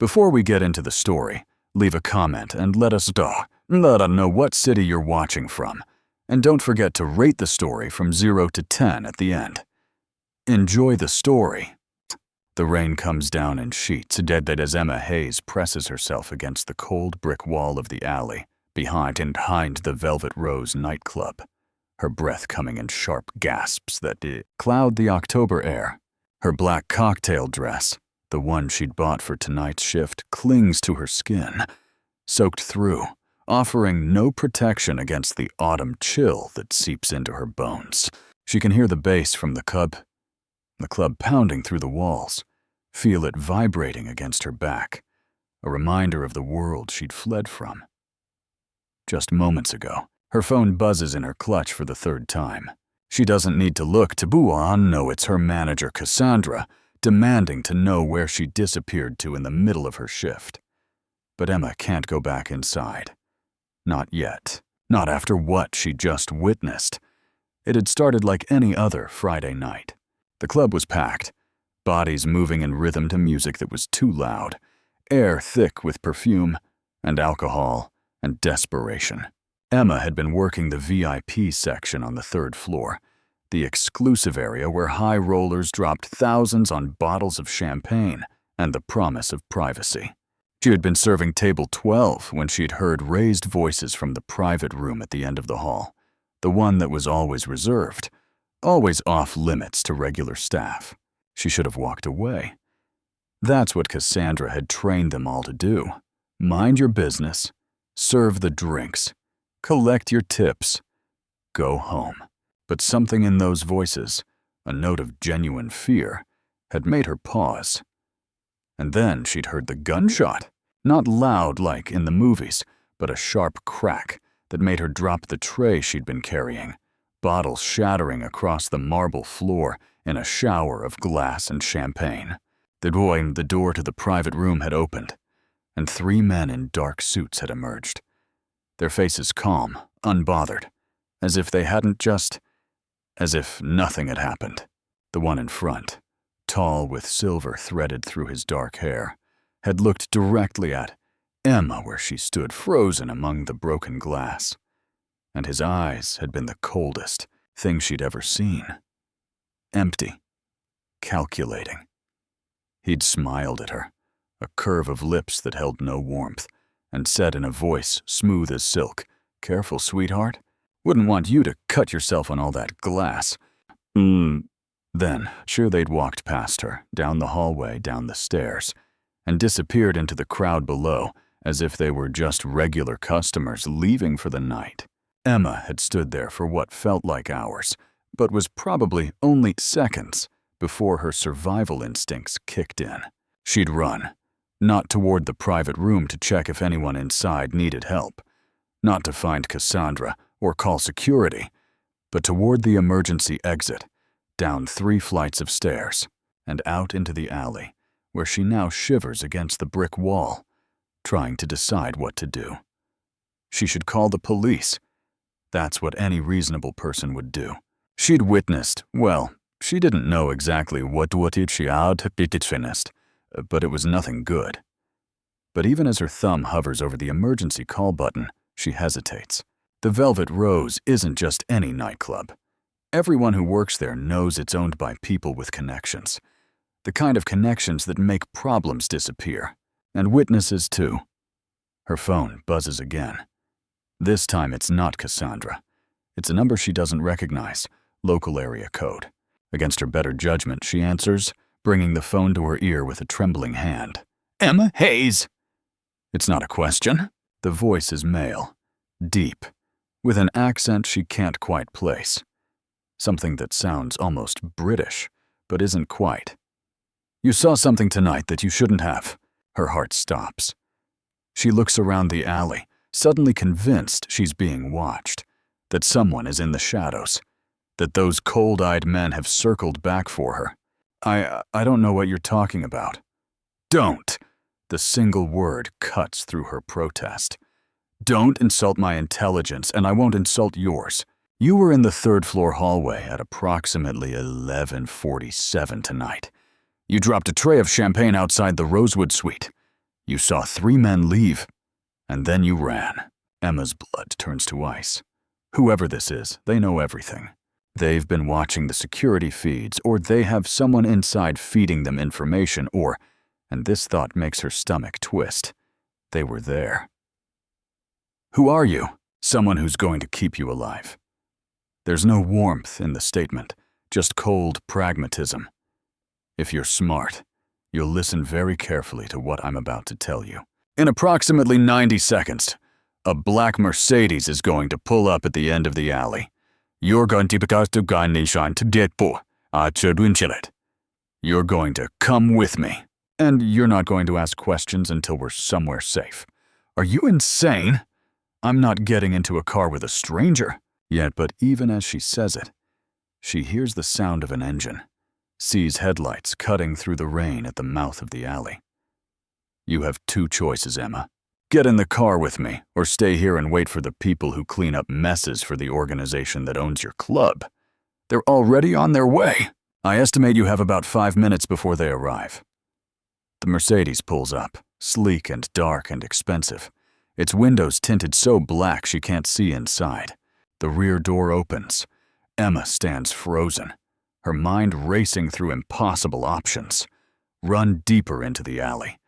Before we get into the story, leave a comment and let us know what city you're watching from. And don't forget to rate the story from 0 to 10 at the end. Enjoy the story. The rain comes down in sheets, dead as Emma Hayes presses herself against the cold brick wall of the alley behind the Velvet Rose nightclub, her breath coming in sharp gasps that cloud the October air. Her black cocktail dress, the one she'd bought for tonight's shift, clings to her skin, soaked through, offering no protection against the autumn chill that seeps into her bones. She can hear the bass from the club pounding through the walls, feel it vibrating against her back, a reminder of the world she'd fled from. Just moments ago, her phone buzzes in her clutch for the third time. She doesn't need to look to know it's her manager, Cassandra, demanding to know where she disappeared to in the middle of her shift. But Emma can't go back inside. Not yet. Not after what she just witnessed. It had started like any other Friday night. The club was packed, bodies moving in rhythm to music that was too loud, air thick with perfume and alcohol and desperation. Emma had been working the VIP section on the third floor, the exclusive area where high rollers dropped thousands on bottles of champagne and the promise of privacy. She had been serving table 12 when she'd heard raised voices from the private room at the end of the hall, the one that was always reserved, always off limits to regular staff. She should have walked away. That's what Cassandra had trained them all to do. Mind your business, serve the drinks, collect your tips, go home. But something in those voices, a note of genuine fear, had made her pause. And then she'd heard the gunshot, not loud like in the movies, but a sharp crack that made her drop the tray she'd been carrying, bottles shattering across the marble floor in a shower of glass and champagne. The door to the private room had opened, and 3 men in dark suits had emerged, their faces calm, unbothered, as if nothing had happened. The one in front, tall with silver threaded through his dark hair, had looked directly at Emma where she stood frozen among the broken glass, and his eyes had been the coldest thing she'd ever seen. Empty, calculating. He'd smiled at her, a curve of lips that held no warmth, and said in a voice smooth as silk, "Careful, sweetheart. Wouldn't want you to cut yourself on all that glass." Then, sure, they'd walked past her, down the hallway, down the stairs, and disappeared into the crowd below, as if they were just regular customers leaving for the night. Emma had stood there for what felt like hours, but was probably only seconds before her survival instincts kicked in. She'd run, not toward the private room to check if anyone inside needed help, not to find Cassandra or call security, but toward the emergency exit, down 3 flights of stairs, and out into the alley, where she now shivers against the brick wall, trying to decide what to do. She should call the police. That's what any reasonable person would do. She'd witnessed, well, she didn't know exactly what she had witnessed, but it was nothing good. But even as her thumb hovers over the emergency call button, she hesitates. The Velvet Rose isn't just any nightclub. Everyone who works there knows it's owned by people with connections. The kind of connections that make problems disappear. And witnesses, too. Her phone buzzes again. This time it's not Cassandra. It's a number she doesn't recognize, local area code. Against her better judgment, she answers, bringing the phone to her ear with a trembling hand. "Emma Hayes!" It's not a question. The voice is male, deep, with an accent she can't quite place. Something that sounds almost British, but isn't quite. "You saw something tonight that you shouldn't have." Her heart stops. She looks around the alley, suddenly convinced she's being watched, that someone is in the shadows, that those cold-eyed men have circled back for her. I don't know what you're talking about." "Don't!" The single word cuts through her protest. "Don't insult my intelligence, and I won't insult yours. You were in the third-floor hallway at approximately 11:47 tonight. You dropped a tray of champagne outside the Rosewood suite. You saw 3 men leave, and then you ran. Emma's blood turns to ice. Whoever this is, they know everything. They've been watching the security feeds, or they have someone inside feeding them information, or, and this thought makes her stomach twist, they were there. Who are you? Someone who's going to keep you alive. There's no warmth in the statement, just cold pragmatism. If you're smart, you'll listen very carefully to what I'm about to tell you. In approximately 90 seconds, a black Mercedes is going to pull up at the end of the alley. You're going to come with me, and you're not going to ask questions until we're somewhere safe. Are you insane? I'm not getting into a car with a stranger. Yet, but even as she says it, she hears the sound of an engine, sees headlights cutting through the rain at the mouth of the alley. You have 2 choices, Emma. Get in the car with me, or stay here and wait for the people who clean up messes for the organization that owns your club. They're already on their way. I estimate you have about 5 minutes before they arrive. The Mercedes pulls up, sleek and dark and expensive. Its windows tinted so black she can't see inside. The rear door opens. Emma stands frozen, her mind racing through impossible options. Run deeper into the alley,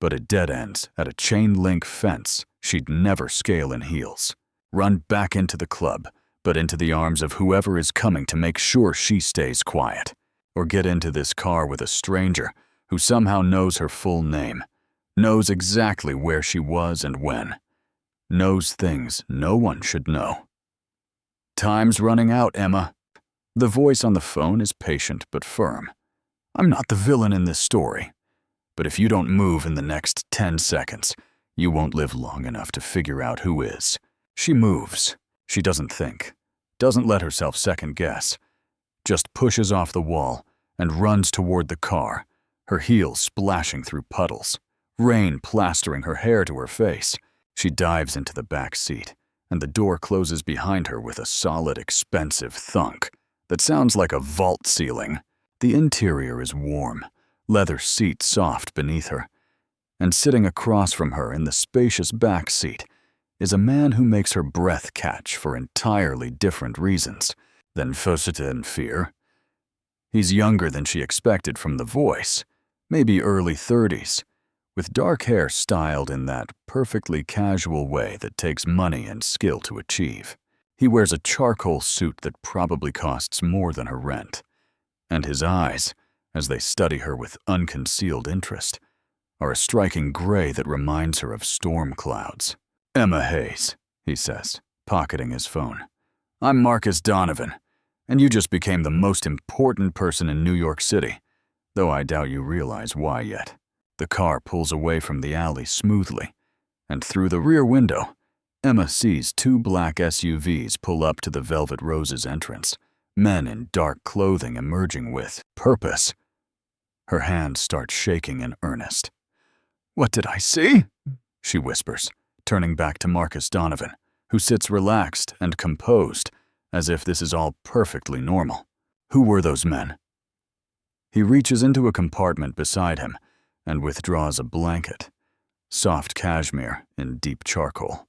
but it dead ends at a chain-link fence she'd never scale in heels. Run back into the club, but into the arms of whoever is coming to make sure she stays quiet. Or get into this car with a stranger who somehow knows her full name, knows exactly where she was and when, knows things no one should know. Time's running out, Emma. The voice on the phone is patient but firm. I'm not the villain in this story, but if you don't move in the next 10 seconds, you won't live long enough to figure out who is. She moves. She doesn't think, doesn't let herself second guess, just pushes off the wall and runs toward the car, her heels splashing through puddles, rain plastering her hair to her face. She dives into the back seat, and the door closes behind her with a solid, expensive thunk that sounds like a vault ceiling. The interior is warm, leather seat soft beneath her, and sitting across from her in the spacious back seat is a man who makes her breath catch for entirely different reasons than Fosita and fear. He's younger than she expected from the voice, maybe early 30s, with dark hair styled in that perfectly casual way that takes money and skill to achieve. He wears a charcoal suit that probably costs more than her rent, and his eyes, as they study her with unconcealed interest, are a striking gray that reminds her of storm clouds. Emma Hayes, he says, pocketing his phone. I'm Marcus Donovan, and you just became the most important person in New York City, though I doubt you realize why yet. The car pulls away from the alley smoothly, and through the rear window, Emma sees 2 black SUVs pull up to the Velvet Rose's entrance, men in dark clothing emerging with purpose. Her hands start shaking in earnest. What did I see? She whispers, turning back to Marcus Donovan, who sits relaxed and composed, as if this is all perfectly normal. Who were those men? He reaches into a compartment beside him and withdraws a blanket, soft cashmere in deep charcoal,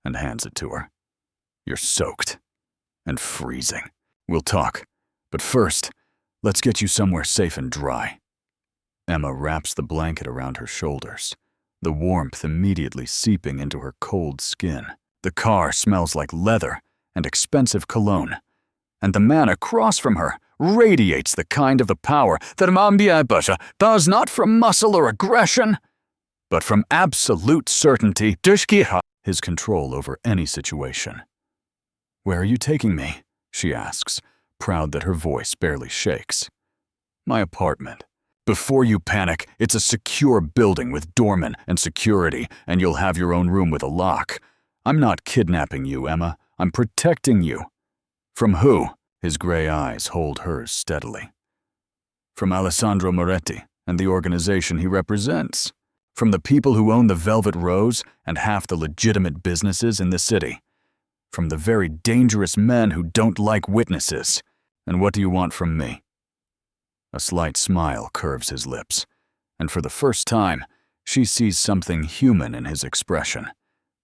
and hands it to her. You're soaked and freezing. We'll talk, but first, let's get you somewhere safe and dry. Emma wraps the blanket around her shoulders, the warmth immediately seeping into her cold skin. The car smells like leather and expensive cologne, and the man across from her radiates the kind of the power that Mafia does not from muscle or aggression, but from absolute certainty, his control over any situation. Where are you taking me? She asks, proud that her voice barely shakes. My apartment. Before you panic, it's a secure building with doormen and security, and you'll have your own room with a lock. I'm not kidnapping you, Emma. I'm protecting you. From who? His gray eyes hold hers steadily. From Alessandro Moretti and the organization he represents. From the people who own the Velvet Rose and half the legitimate businesses in the city. From the very dangerous men who don't like witnesses. And what do you want from me? A slight smile curves his lips, and for the first time, She sees something human in his expression,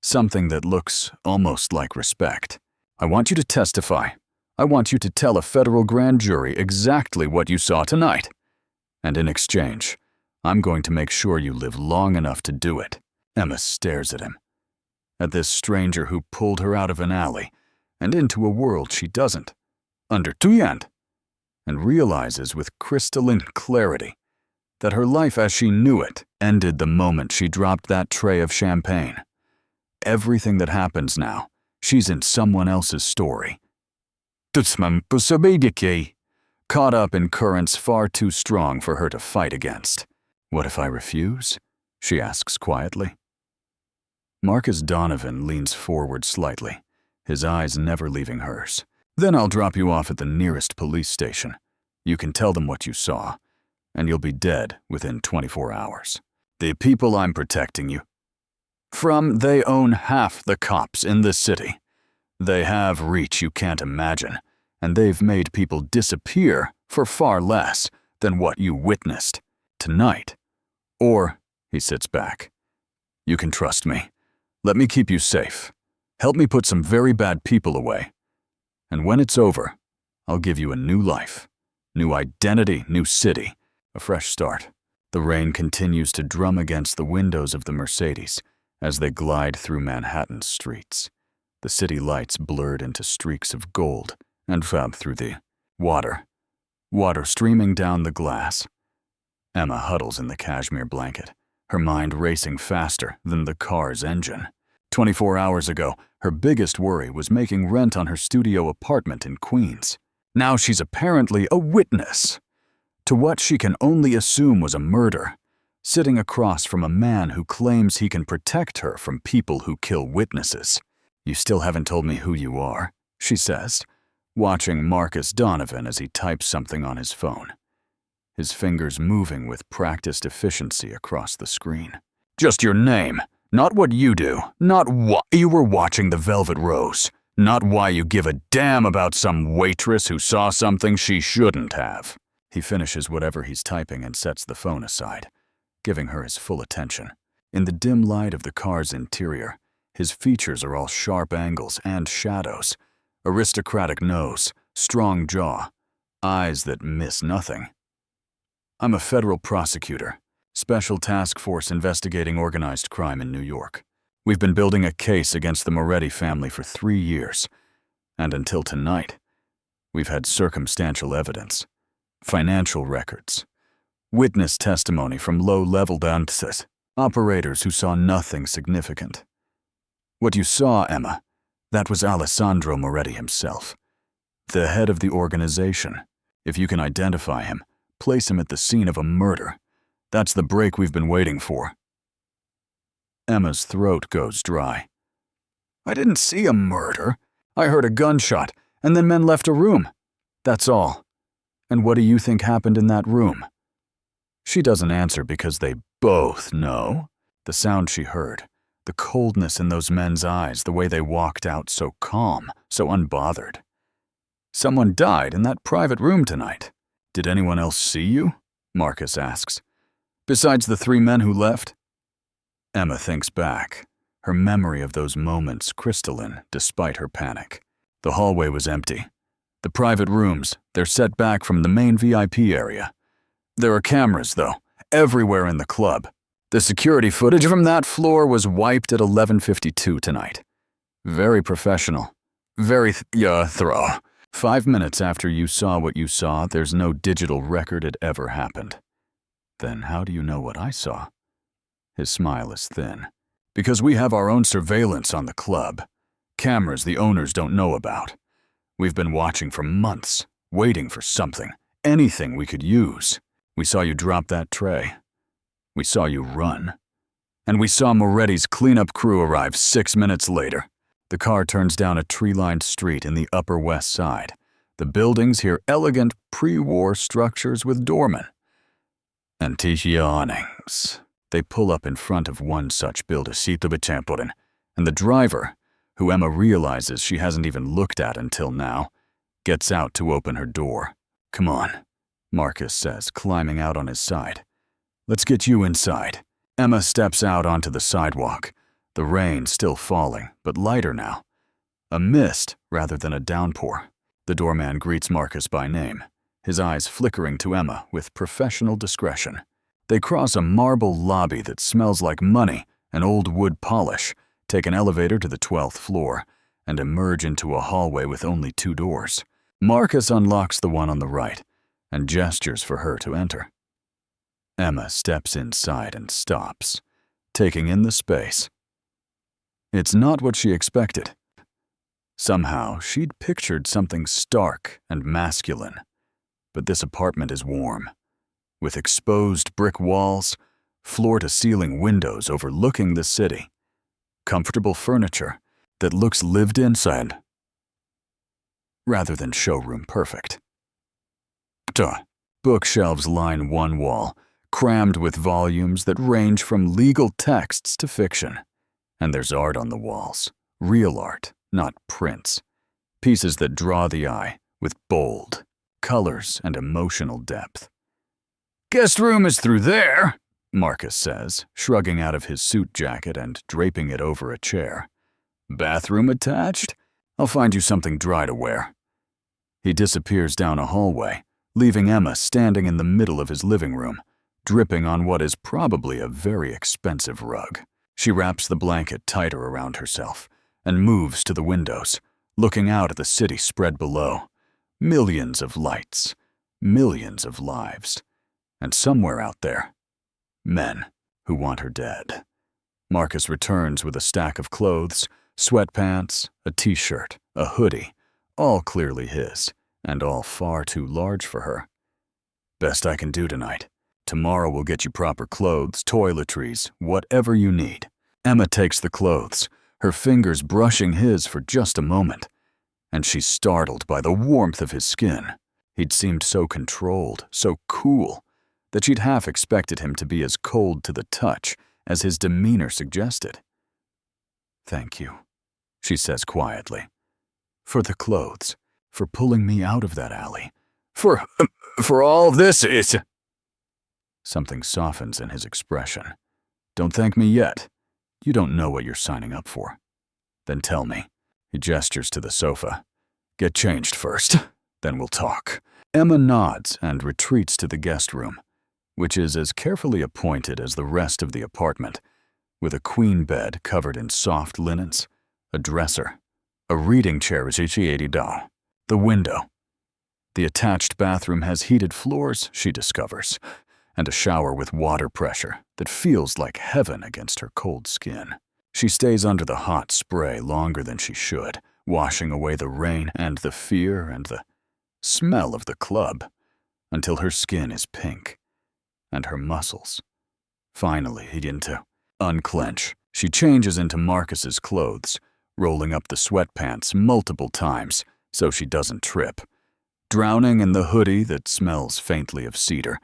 something that looks almost like respect. I want you to testify. I want you to tell a federal grand jury exactly what you saw tonight. And in exchange, I'm going to make sure you live long enough to do it. Emma stares at him, at this stranger who pulled her out of an alley and into a world she doesn't understand, and realizes with crystalline clarity that her life as she knew it ended the moment she dropped that tray of champagne. Everything that happens now, she's in someone else's story. Caught up in currents far too strong for her to fight against. What if I refuse? She asks quietly. Marcus Donovan leans forward slightly, his eyes never leaving hers. Then I'll drop you off at the nearest police station. You can tell them what you saw, and you'll be dead within 24 hours. The people I'm protecting you from, they own half the cops in this city. They have reach you can't imagine, and they've made people disappear for far less than what you witnessed tonight. Or, he sits back, you can trust me. Let me keep you safe. Help me put some very bad people away. And when it's over, I'll give you a new life, new identity, new city, a fresh start. The rain continues to drum against the windows of the Mercedes as they glide through Manhattan's streets. The city lights blurred into streaks of gold and fab through the water streaming down the glass. Emma huddles in the cashmere blanket, her mind racing faster than the car's engine. 24 hours ago, her biggest worry was making rent on her studio apartment in Queens. Now she's apparently a witness to what she can only assume was a murder, sitting across from a man who claims he can protect her from people who kill witnesses. You still haven't told me who you are, she says, watching Marcus Donovan as he types something on his phone, his fingers moving with practiced efficiency across the screen. Just your name, not what you do, not why you were watching The Velvet Rose, not why you give a damn about some waitress who saw something she shouldn't have. He finishes whatever he's typing and sets the phone aside, giving her his full attention. In the dim light of the car's interior, his features are all sharp angles and shadows, aristocratic nose, strong jaw, eyes that miss nothing. I'm a federal prosecutor, Special Task Force investigating organized crime in New York. We've been building a case against the Moretti family for 3 years, and until tonight, we've had circumstantial evidence, financial records, witness testimony from low-level dances, operators who saw nothing significant. What you saw, Emma, that was Alessandro Moretti himself, the head of the organization. If you can identify him, place him at the scene of a murder. That's the break we've been waiting for. Emma's throat goes dry. I didn't see a murder. I heard a gunshot, and then men left a room. That's all. And what do you think happened in that room? She doesn't answer because they both know. The sound she heard, the coldness in those men's eyes, the way they walked out so calm, so unbothered. Someone died in that private room tonight. Did anyone else see you? Marcus asks. Besides the 3 men who left? Emma thinks back, her memory of those moments crystalline despite her panic. The hallway was empty. The private rooms, they're set back from the main VIP area. There are cameras, though, everywhere in the club. The security footage from that floor was wiped at 11:52 tonight. Very professional. Very thorough. 5 minutes after you saw what you saw, there's no digital record it ever happened. Then how do you know what I saw? His smile is thin. Because we have our own surveillance on the club. Cameras the owners don't know about. We've been watching for months, waiting for something, anything we could use. We saw you drop that tray. We saw you run. And we saw Moretti's cleanup crew arrive 6 minutes later. The car turns down a tree-lined street in the Upper West Side. The buildings here elegant pre-war structures with doormen. Antichianings. They pull up in front of one such building, and the driver, who Emma realizes she hasn't even looked at until now, gets out to open her door. Come on, Marcus says, climbing out on his side. Let's get you inside. Emma steps out onto the sidewalk, the rain still falling, but lighter now. A mist rather than a downpour. The doorman greets Marcus by name, his eyes flickering to Emma with professional discretion. They cross a marble lobby that smells like money and old wood polish, take an elevator to the 12th floor, and emerge into a hallway with only 2 doors. Marcus unlocks the one on the right and gestures for her to enter. Emma steps inside and stops, taking in the space. It's not what she expected. Somehow, she'd pictured something stark and masculine, but this apartment is warm, with exposed brick walls, floor-to-ceiling windows overlooking the city, comfortable furniture that looks lived inside rather than showroom perfect. Bookshelves line one wall, crammed with volumes that range from legal texts to fiction. And there's art on the walls, real art, not prints. Pieces that draw the eye with bold colors and emotional depth. "Guest room is through there," Marcus says, shrugging out of his suit jacket and draping it over a chair. "Bathroom attached? I'll find you something dry to wear." He disappears down a hallway, leaving Emma standing in the middle of his living room, dripping on what is probably a very expensive rug. She wraps the blanket tighter around herself and moves to the windows, looking out at the city spread below. Millions of lights, millions of lives, and somewhere out there, men who want her dead. Marcus returns with a stack of clothes, sweatpants, a t-shirt, a hoodie, all clearly his, and all far too large for her. "Best I can do tonight. Tomorrow we'll get you proper clothes, toiletries, whatever you need." Emma takes the clothes, her fingers brushing his for just a moment, and she's startled by the warmth of his skin. He'd seemed so controlled, so cool, that she'd half expected him to be as cold to the touch as his demeanor suggested. "Thank you," she says quietly. "For the clothes, for pulling me out of that alley. For all this is..." Something softens in his expression. "Don't thank me yet. You don't know what you're signing up for." "Then tell me." He gestures to the sofa. "Get changed first, then we'll talk." Emma nods and retreats to the guest room, which is as carefully appointed as the rest of the apartment, with a queen bed covered in soft linens, a dresser, a reading chair the window. The attached bathroom has heated floors, she discovers, and a shower with water pressure that feels like heaven against her cold skin. She stays under the hot spray longer than she should, washing away the rain and the fear and the smell of the club, until her skin is pink, and her muscles finally begin to unclench. She changes into Marcus's clothes, rolling up the sweatpants multiple times so she doesn't trip, drowning in the hoodie that smells faintly of cedar,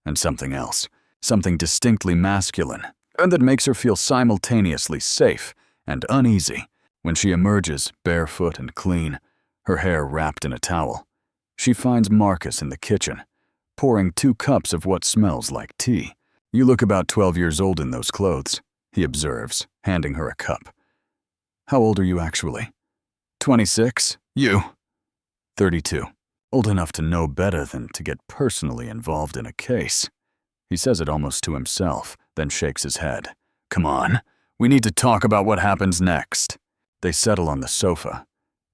and something else, something distinctly masculine, and that makes her feel simultaneously safe and uneasy when she emerges barefoot and clean, her hair wrapped in a towel. She finds Marcus in the kitchen, pouring 2 cups of what smells like tea. "You look about 12 years old in those clothes," he observes, handing her a cup. "How old are you actually?" 26. You?" 32. Old enough to know better than to get personally involved in a case. He says it almost to himself, then shakes his head. "Come on, we need to talk about what happens next." They settle on the sofa,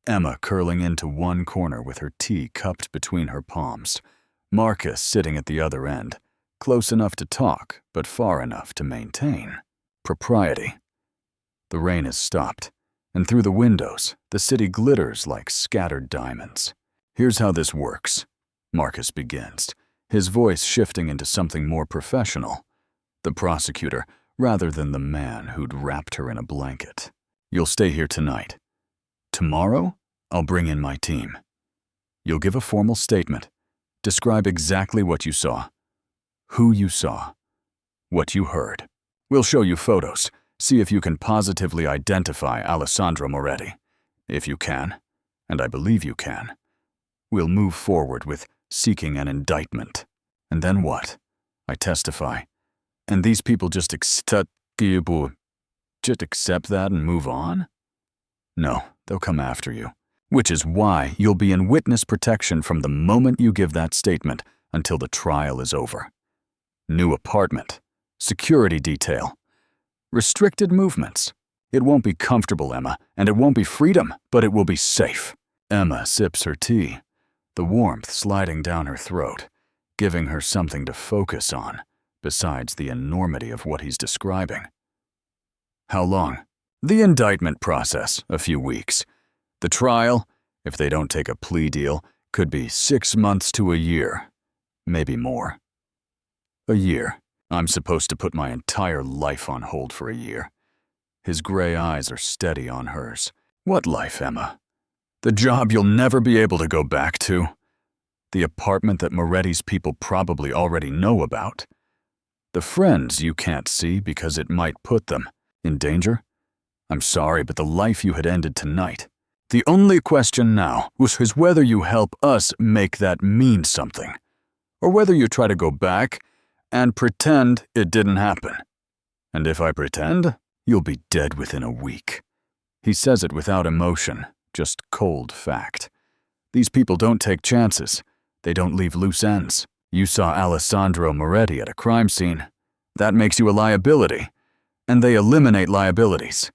Emma curling into one corner with her tea cupped between her palms, Marcus sitting at the other end, close enough to talk, but far enough to maintain propriety. The rain has stopped, and through the windows, the city glitters like scattered diamonds. "Here's how this works," Marcus begins, his voice shifting into something more professional. The prosecutor, rather than the man who'd wrapped her in a blanket. "You'll stay here tonight. Tomorrow, I'll bring in my team. You'll give a formal statement. Describe exactly what you saw, who you saw, what you heard. We'll show you photos, see if you can positively identify Alessandro Moretti. If you can, and I believe you can, we'll move forward with seeking an indictment. And then what? I testify. And these people just accept that and move on? No, they'll come after you. Which is why you'll be in witness protection from the moment you give that statement until the trial is over. New apartment, security detail, restricted movements. It won't be comfortable, Emma, and it won't be freedom, but it will be safe. Emma sips her tea, the warmth sliding down her throat, giving her something to focus on, besides the enormity of what he's describing. How long? The indictment process, a few weeks. The trial, if they don't take a plea deal, could be 6 months to a year, maybe more. A year. I'm supposed to put my entire life on hold for a year. His gray eyes are steady on hers. What life, Emma? The job you'll never be able to go back to? The apartment that Moretti's people probably already know about? The friends you can't see because it might put them in danger? I'm sorry, but the life you had ended tonight. The only question now was whether you help us make that mean something, or whether you try to go back and pretend it didn't happen. And if I pretend, you'll be dead within a week. He says it without emotion, just cold fact. These people don't take chances. They don't leave loose ends. You saw Alessandro Moretti at a crime scene. That makes you a liability, and they eliminate liabilities.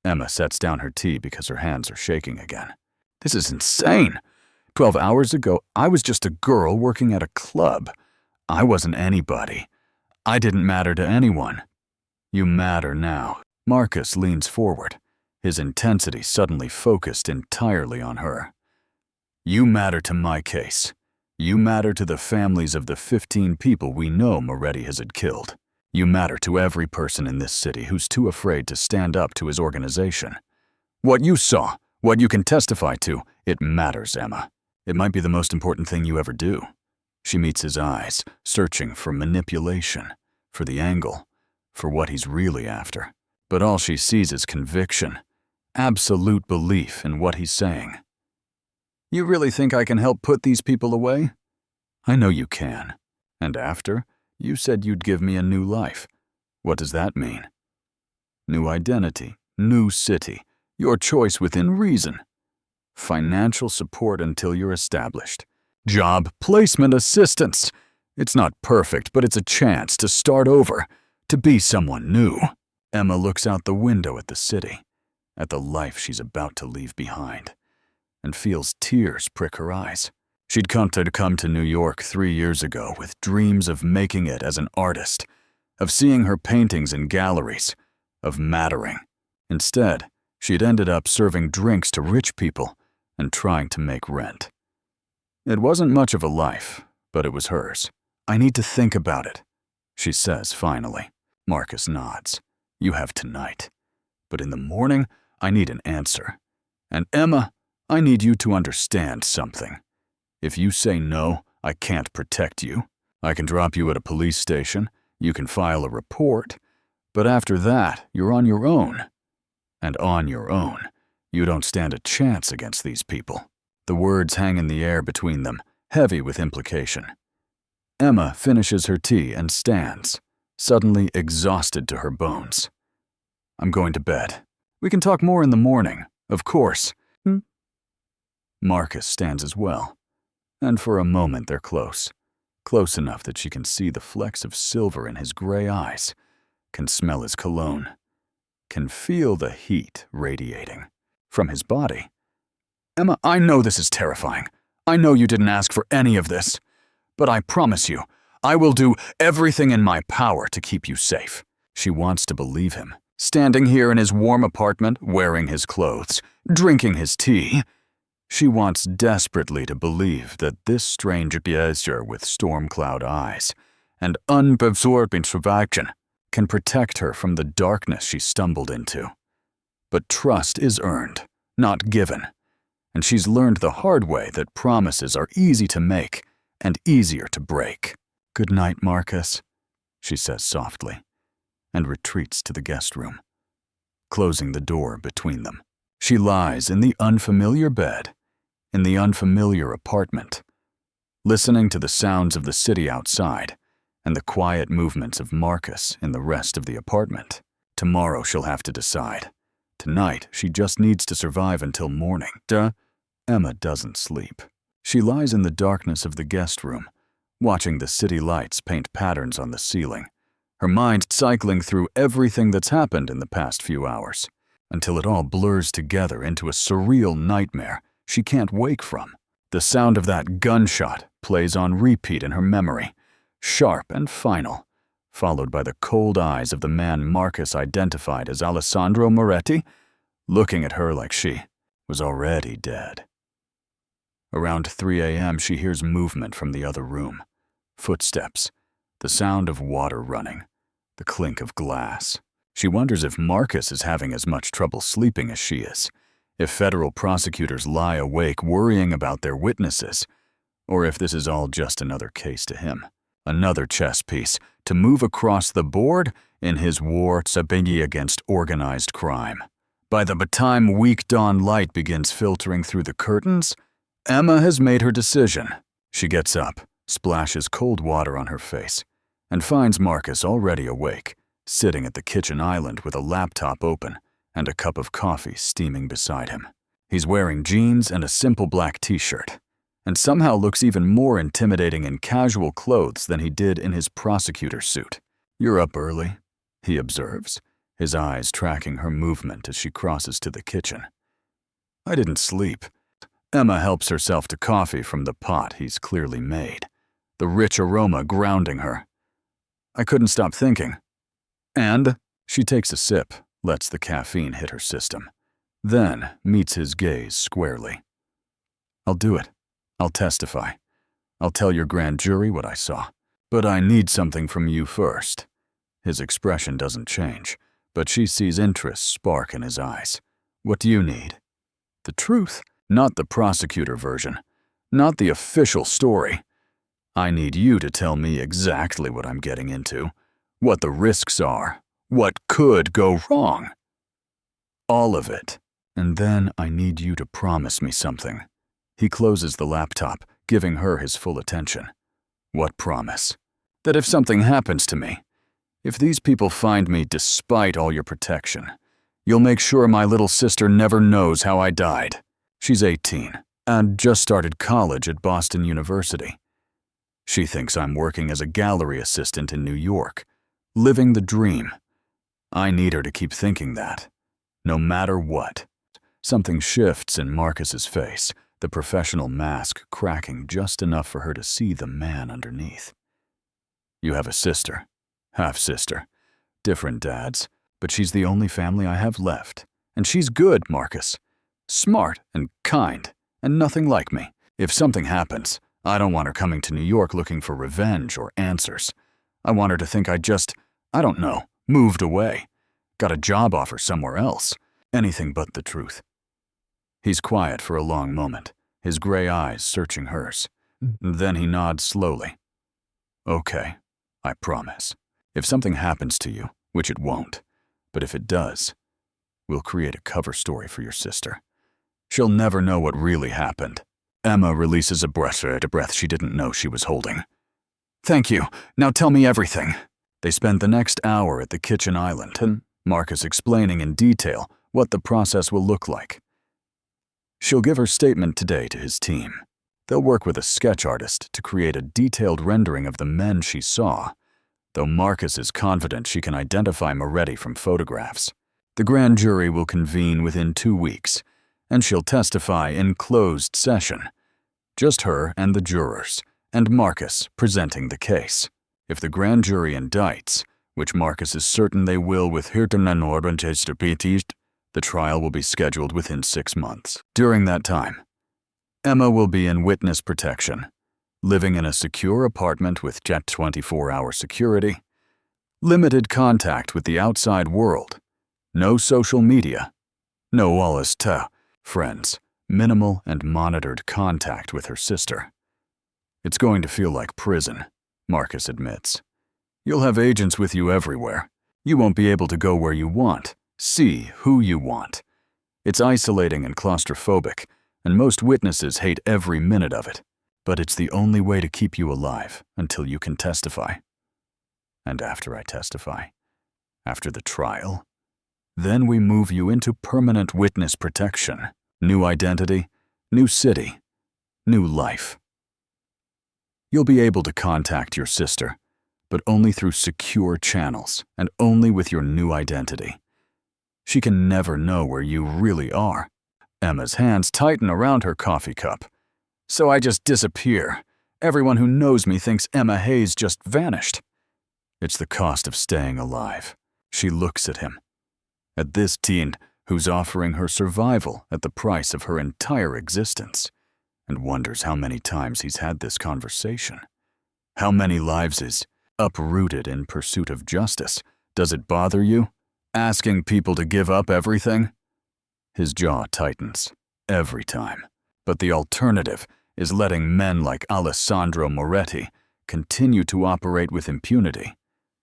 Emma sets down her tea because her hands are shaking again. This is insane. 12 hours ago, I was just a girl working at a club. I wasn't anybody. I didn't matter to anyone. You matter now. Marcus leans forward, his intensity suddenly focused entirely on her. You matter to my case. You matter to the families of the 15 people we know Moretti has had killed. You matter to every person in this city who's too afraid to stand up to his organization. What you saw, what you can testify to, it matters, Emma. It might be the most important thing you ever do. She meets his eyes, searching for manipulation, for the angle, for what he's really after. But all she sees is conviction, absolute belief in what he's saying. You really think I can help put these people away? I know you can. And after, you said you'd give me a new life. What does that mean? New identity, new city, your choice within reason. Financial support until you're established. Job placement assistance. It's not perfect, but it's a chance to start over, to be someone new. Emma looks out the window at the city, at the life she's about to leave behind, and feels tears prick her eyes. She'd come to New York 3 years ago with dreams of making it as an artist, of seeing her paintings in galleries, of mattering. Instead, she'd ended up serving drinks to rich people and trying to make rent. It wasn't much of a life, but it was hers. I need to think about it, she says finally. Marcus nods. You have tonight. But in the morning, I need an answer. And Emma, I need you to understand something. If you say no, I can't protect you. I can drop you at a police station, you can file a report, but after that, you're on your own. And on your own, you don't stand a chance against these people. The words hang in the air between them, heavy with implication. Emma finishes her tea and stands, suddenly exhausted to her bones. I'm going to bed. We can talk more in the morning, of course. Marcus stands as well. And for a moment they're close enough that she can see the flecks of silver in his gray eyes, can smell his cologne, can feel the heat radiating from his body. Emma, I know this is terrifying. I know you didn't ask for any of this, but I promise you, I will do everything in my power to keep you safe. She wants to believe him, standing here in his warm apartment, wearing his clothes, drinking his tea. She wants desperately to believe that this strange gesture with storm cloud eyes and unabsorbing surviction can protect her from the darkness she stumbled into. But trust is earned, not given, and she's learned the hard way that promises are easy to make and easier to break. Good night, Marcus, she says softly, and retreats to the guest room, closing the door between them. She lies in the unfamiliar bed, in the unfamiliar apartment, listening to the sounds of the city outside and the quiet movements of Marcus in the rest of the apartment. Tomorrow she'll have to decide. Tonight, she just needs to survive until morning. Emma doesn't sleep. She lies in the darkness of the guest room, watching the city lights paint patterns on the ceiling, her mind cycling through everything that's happened in the past few hours, until it all blurs together into a surreal nightmare she can't wake from. The sound of that gunshot plays on repeat in her memory, sharp and final, followed by the cold eyes of the man Marcus identified as Alessandro Moretti, looking at her like she was already dead. Around 3 a.m., she hears movement from the other room. Footsteps, the sound of water running, the clink of glass. She wonders if Marcus is having as much trouble sleeping as she is, if federal prosecutors lie awake worrying about their witnesses, or if this is all just another case to him. Another chess piece to move across the board in his war against organized crime. By the time weak dawn light begins filtering through the curtains, Emma has made her decision. She gets up, splashes cold water on her face, and finds Marcus already awake, sitting at the kitchen island with a laptop open and a cup of coffee steaming beside him. He's wearing jeans and a simple black t-shirt, and somehow looks even more intimidating in casual clothes than he did in his prosecutor suit. "You're up early," he observes, his eyes tracking her movement as she crosses to the kitchen. "I didn't sleep." Emma helps herself to coffee from the pot he's clearly made, the rich aroma grounding her. "I couldn't stop thinking." And she takes a sip, lets the caffeine hit her system, then meets his gaze squarely. "I'll do it. I'll testify. I'll tell your grand jury what I saw. But I need something from you first." His expression doesn't change, but she sees interest spark in his eyes. "What do you need?" "The truth, not the prosecutor version, not the official story. I need you to tell me exactly what I'm getting into, what the risks are, what could go wrong. All of it. And then I need you to promise me something." He closes the laptop, giving her his full attention. "What promise?" "That if something happens to me, if these people find me despite all your protection, you'll make sure my little sister never knows how I died." She's 18 and just started college at Boston University. She thinks I'm working as a gallery assistant in New York, living the dream. I need her to keep thinking that, no matter what. Something shifts in Marcus's face, the professional mask cracking just enough for her to see the man underneath. "You have a sister, half-sister, different dads, but she's the only family I have left. And she's good, Marcus. Smart and kind, and nothing like me. If something happens, I don't want her coming to New York looking for revenge or answers. I want her to think I just, moved away. Got a job offer somewhere else. Anything but the truth." He's quiet for a long moment, his gray eyes searching hers. Then he nods slowly. "Okay, I promise. If something happens to you, which it won't, but if it does, we'll create a cover story for your sister. She'll never know what really happened." Emma releases a breath she didn't know she was holding. "Thank you. Now tell me everything." They spend the next hour at the kitchen island, and Marcus explaining in detail what the process will look like. She'll give her statement today to his team. They'll work with a sketch artist to create a detailed rendering of the men she saw, though Marcus is confident she can identify Moretti from photographs. The grand jury will convene within 2 weeks, and she'll testify in closed session. Just her and the jurors, and Marcus presenting the case. If the grand jury indicts, which Marcus is certain they will with the trial will be scheduled within 6 months. During that time, Emma will be in witness protection, living in a secure apartment with jet 24-hour security, limited contact with the outside world, no social media, no Wallace friends, minimal and monitored contact with her sister. "It's going to feel like prison," Marcus admits. "You'll have agents with you everywhere. You won't be able to go where you want, see who you want. It's isolating and claustrophobic, and most witnesses hate every minute of it. But it's the only way to keep you alive until you can testify." And after I testify? After the trial? Then we move you into permanent witness protection. New identity, new city, new life. You'll be able to contact your sister, but only through secure channels and only with your new identity. She can never know where you really are. Emma's hands tighten around her coffee cup. So I just disappear. Everyone who knows me thinks Emma Hayes just vanished. It's the cost of staying alive. She looks at him. At this teen who's offering her survival at the price of her entire existence, and wonders how many times he's had this conversation. How many lives is uprooted in pursuit of justice? Does it bother you? Asking people to give up everything? His jaw tightens, every time. But the alternative is letting men like Alessandro Moretti continue to operate with impunity,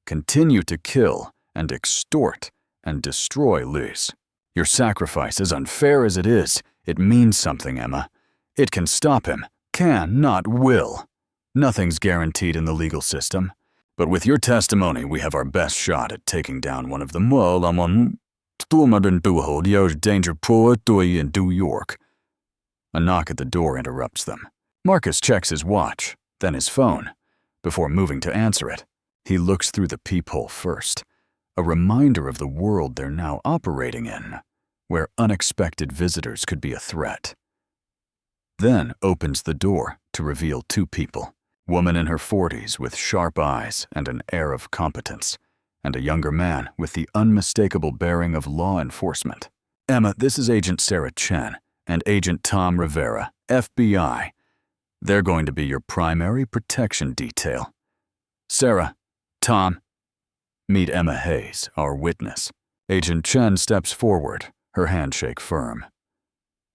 continue to kill and extort and destroy Liz. Your sacrifice, as unfair as it is, it means something, Emma. It can stop him, can, not will. Nothing's guaranteed in the legal system, but with your testimony, we have our best shot at taking down one of the danger in New York. A knock at the door interrupts them. Marcus checks his watch, then his phone, before moving to answer it. He looks through the peephole first, a reminder of the world they're now operating in, where unexpected visitors could be a threat. Then opens the door to reveal two people, woman in her 40s with sharp eyes and an air of competence, and a younger man with the unmistakable bearing of law enforcement. Emma, this is Agent Sarah Chen and Agent Tom Rivera, FBI. They're going to be your primary protection detail. Sarah, Tom, meet Emma Hayes, our witness. Agent Chen steps forward, her handshake firm.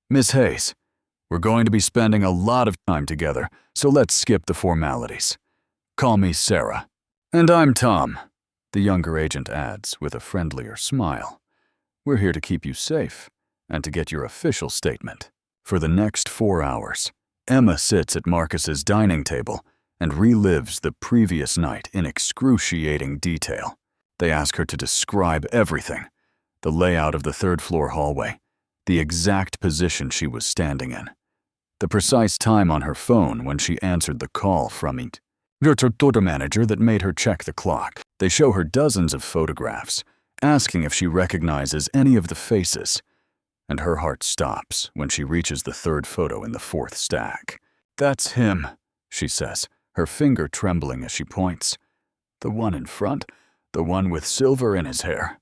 Miss Hayes, we're going to be spending a lot of time together, so let's skip the formalities. Call me Sarah. And I'm Tom, the younger agent adds with a friendlier smile. We're here to keep you safe and to get your official statement. For the next 4 hours, Emma sits at Marcus's dining table and relives the previous night in excruciating detail. They ask her to describe everything, the layout of the third-floor hallway, the exact position she was standing in, the precise time on her phone when she answered the call from it. Your daughter manager that made her check the clock. They show her dozens of photographs, asking if she recognizes any of the faces, and her heart stops when she reaches the third photo in the fourth stack. That's him, she says, her finger trembling as she points. The one in front, the one with silver in his hair.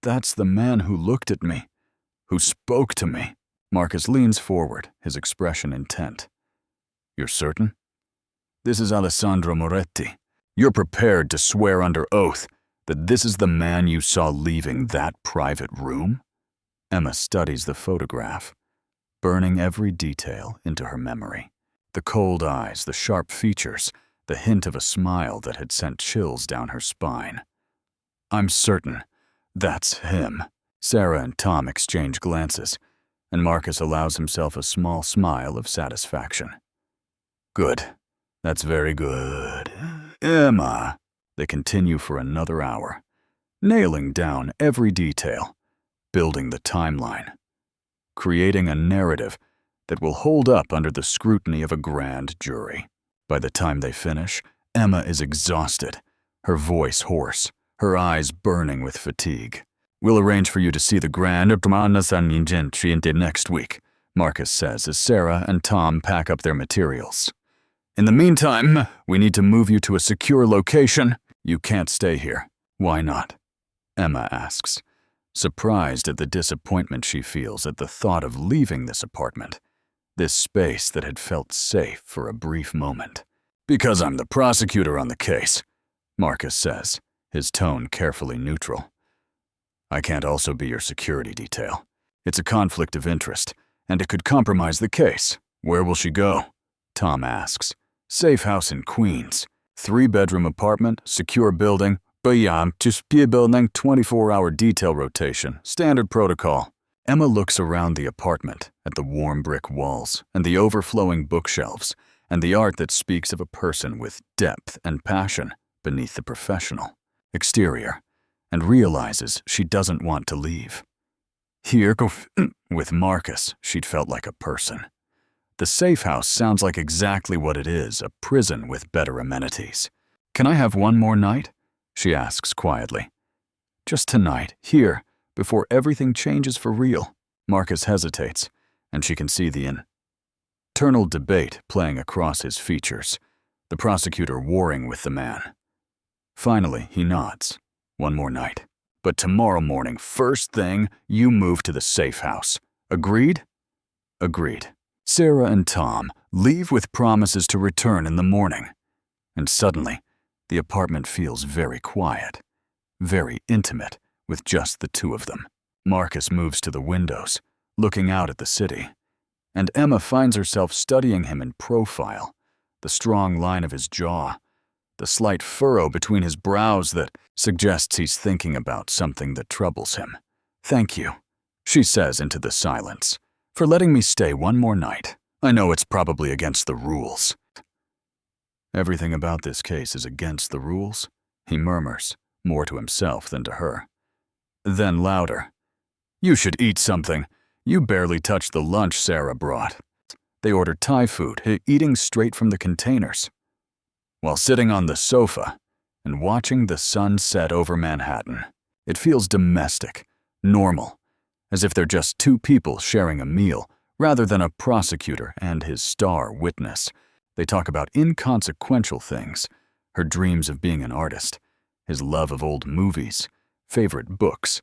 That's the man who looked at me, who spoke to me. Marcus leans forward, his expression intent. You're certain? This is Alessandro Moretti. You're prepared to swear under oath that this is the man you saw leaving that private room? Emma studies the photograph, burning every detail into her memory. The cold eyes, the sharp features, the hint of a smile that had sent chills down her spine. I'm certain that's him. Sarah and Tom exchange glances, and Marcus allows himself a small smile of satisfaction. Good. That's very good. Emma. They continue for another hour, nailing down every detail, building the timeline, creating a narrative that will hold up under the scrutiny of a grand jury. By the time they finish, Emma is exhausted, her voice hoarse, her eyes burning with fatigue. We'll arrange for you to see the grand next week, Marcus says as Sarah and Tom pack up their materials. In the meantime, we need to move you to a secure location. You can't stay here. Why not? Emma asks, surprised at the disappointment she feels at the thought of leaving this apartment, this space that had felt safe for a brief moment. Because I'm the prosecutor on the case, Marcus says, his tone carefully neutral. I can't also be your security detail. It's a conflict of interest, and it could compromise the case. Where will she go? Tom asks. Safe house in Queens. 3-bedroom apartment, secure building, just building, 24-hour detail rotation, standard protocol. Emma looks around the apartment at the warm brick walls and the overflowing bookshelves and the art that speaks of a person with depth and passion, beneath the professional exterior and realizes she doesn't want to leave. Here, with Marcus, she'd felt like a person. The safe house sounds like exactly what it is, a prison with better amenities. Can I have one more night? She asks quietly. Just tonight, here, before everything changes for real. Marcus hesitates, and she can see the internal debate playing across his features, the prosecutor warring with the man. Finally, he nods. One more night. But tomorrow morning, first thing, you move to the safe house. Agreed? Agreed. Sarah and Tom leave with promises to return in the morning. And suddenly, the apartment feels very quiet, very intimate, with just the two of them. Marcus moves to the windows, looking out at the city, and Emma finds herself studying him in profile, the strong line of his jaw, the slight furrow between his brows that suggests he's thinking about something that troubles him. Thank you, she says into the silence, for letting me stay one more night. I know it's probably against the rules. Everything about this case is against the rules, he murmurs, more to himself than to her. Then louder, you should eat something. You barely touched the lunch Sarah brought. They ordered Thai food, eating straight from the containers. While sitting on the sofa and watching the sun set over Manhattan, it feels domestic, normal, as if they're just two people sharing a meal rather than a prosecutor and his star witness. They talk about inconsequential things, her dreams of being an artist, his love of old movies, favorite books,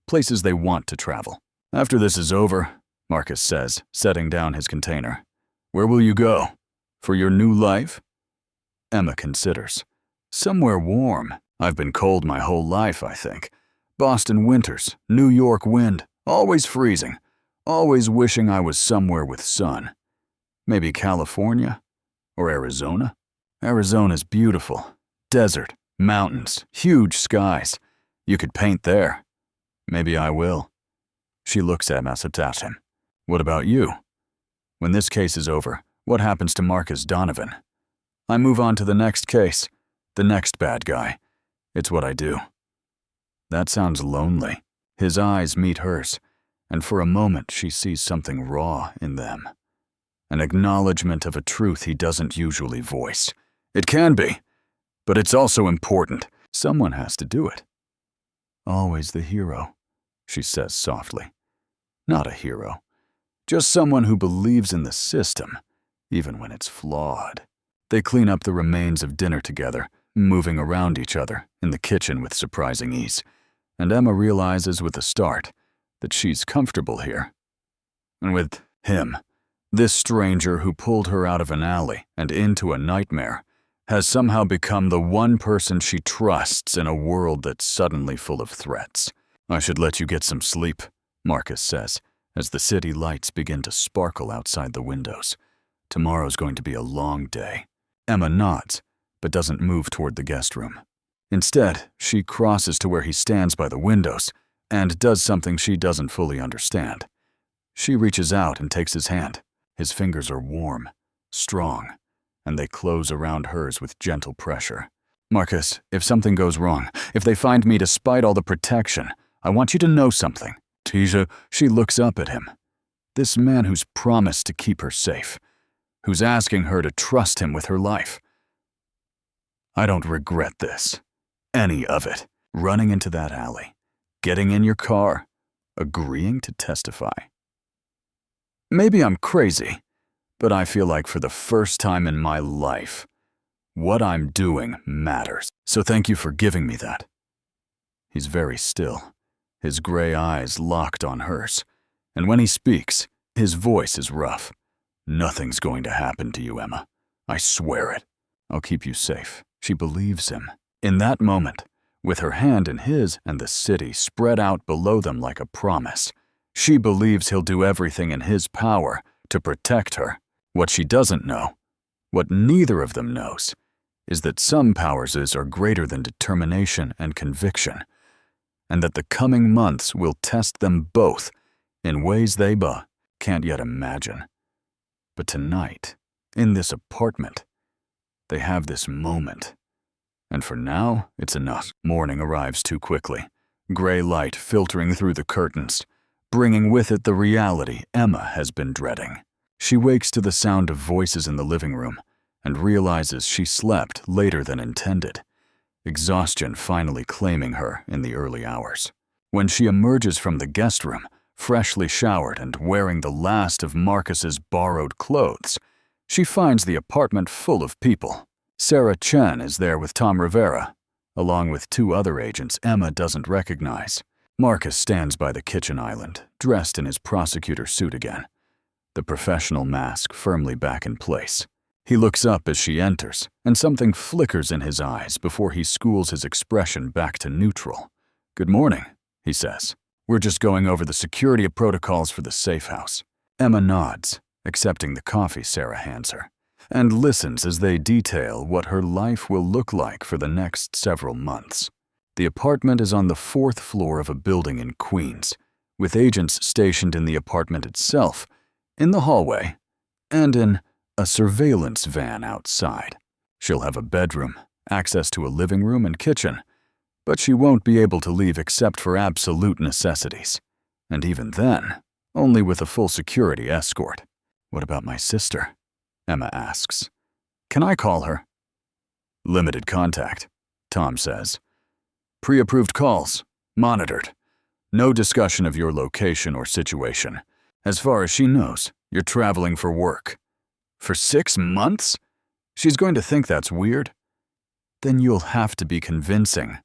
places they want to travel. After this is over, Marcus says, setting down his container, where will you go? For your new life? Emma considers. Somewhere warm. I've been cold my whole life, I think. Boston winters, New York wind, always freezing, always wishing I was somewhere with sun. Maybe California? Or Arizona? Arizona's beautiful. Desert, mountains, huge skies. You could paint there. Maybe I will. She looks at him. What about you? When this case is over, what happens to Marcus Donovan? I move on to the next case, the next bad guy. It's what I do. That sounds lonely. His eyes meet hers, and for a moment she sees something raw in them. An acknowledgement of a truth he doesn't usually voice. It can be, but it's also important. Someone has to do it. Always the hero, she says softly. Not a hero, just someone who believes in the system, even when it's flawed. They clean up the remains of dinner together, moving around each other in the kitchen with surprising ease, and Emma realizes with a start that she's comfortable here. And with him, this stranger who pulled her out of an alley and into a nightmare, has somehow become the one person she trusts in a world that's suddenly full of threats. I should let you get some sleep, Marcus says, as the city lights begin to sparkle outside the windows. Tomorrow's going to be a long day. Emma nods, but doesn't move toward the guest room. Instead, she crosses to where he stands by the windows and does something she doesn't fully understand. She reaches out and takes his hand. His fingers are warm, strong, and they close around hers with gentle pressure. Marcus, if something goes wrong, if they find me despite all the protection, I want you to know something. Tisha, she looks up at him. This man who's promised to keep her safe, who's asking her to trust him with her life. I don't regret this. Any of it. Running into that alley, getting in your car, agreeing to testify. Maybe I'm crazy, but I feel like for the first time in my life, what I'm doing matters. So thank you for giving me that. He's very still, his gray eyes locked on hers, and when he speaks, his voice is rough. Nothing's going to happen to you, Emma. I swear it. I'll keep you safe. She believes him. In that moment, with her hand in his and the city spread out below them like a promise, she believes he'll do everything in his power to protect her. What she doesn't know, what neither of them knows, is that some powers are greater than determination and conviction, and that the coming months will test them both in ways they can't yet imagine. But tonight, in this apartment, they have this moment, And for now, it's enough. Morning arrives too quickly, gray light filtering through the curtains, bringing with it the reality Emma has been dreading. She wakes to the sound of voices in the living room and realizes she slept later than intended, exhaustion finally claiming her in the early hours. When she emerges from the guest room, freshly showered and wearing the last of Marcus's borrowed clothes, she finds the apartment full of people. Sarah Chen is there with Tom Rivera, along with 2 other agents Emma doesn't recognize. Marcus stands by the kitchen island, dressed in his prosecutor suit again, the professional mask firmly back in place. He looks up as she enters, and something flickers in his eyes before he schools his expression back to neutral. "Good morning," he says. "We're just going over the security protocols for the safe house." Emma nods, accepting the coffee Sarah hands her, and listens as they detail what her life will look like for the next several months. The apartment is on the 4th floor of a building in Queens, with agents stationed in the apartment itself, in the hallway, and in a surveillance van outside. She'll have a bedroom, access to a living room and kitchen, but she won't be able to leave except for absolute necessities. And even then, only with a full security escort. "What about my sister?" Emma asks. "Can I call her?" "Limited contact," Tom says. "Pre-approved calls, monitored. No discussion of your location or situation. As far as she knows, you're traveling for work." "For 6 months? She's going to think that's weird." "Then you'll have to be convincing,"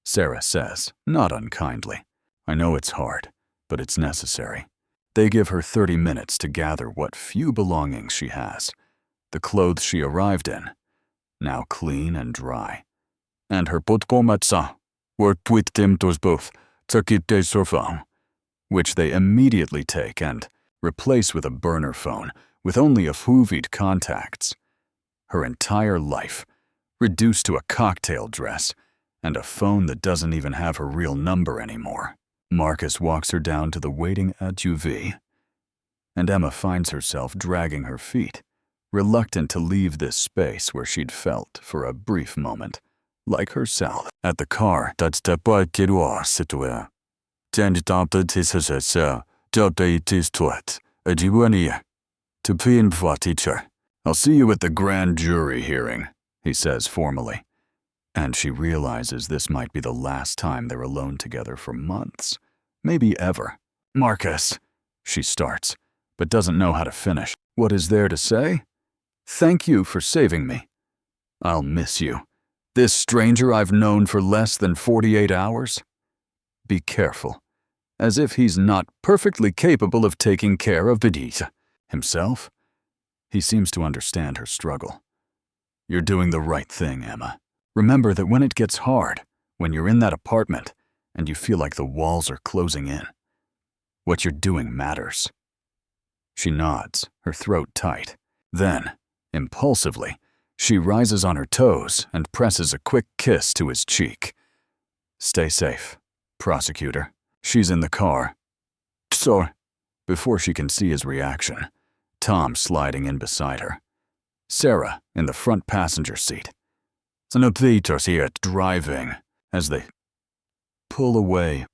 Sarah says, not unkindly. "I know it's hard, but it's necessary." They give her 30 minutes to gather what few belongings she has, the clothes she arrived in, now clean and dry, and her podkomatsa, or tweettimtos both, tsakite sorfang, which they immediately take and replace with a burner phone with only a hoovied contacts. Her entire life, reduced to a cocktail dress, and a phone that doesn't even have her real number anymore. Marcus walks her down to the waiting SUV, and Emma finds herself dragging her feet, reluctant to leave this space where she'd felt, for a brief moment, like herself. At the car, to teacher. "I'll see you at the grand jury hearing," he says formally. And she realizes this might be the last time they're alone together for months, maybe ever. "Marcus," she starts, but doesn't know how to finish. "What is there to say? Thank you for saving me. I'll miss you. This stranger I've known for less than 48 hours? Be careful." As if he's not perfectly capable of taking care of Bedita himself. He seems to understand her struggle. "You're doing the right thing, Emma. Remember that when it gets hard, when you're in that apartment, and you feel like the walls are closing in, what you're doing matters." She nods, her throat tight. Then, impulsively, she rises on her toes and presses a quick kiss to his cheek. "Stay safe, prosecutor." She's in the car. "Sorry." Before she can see his reaction, Tom sliding in beside her. Sarah in the front passenger seat. Peter's here driving as they pull away.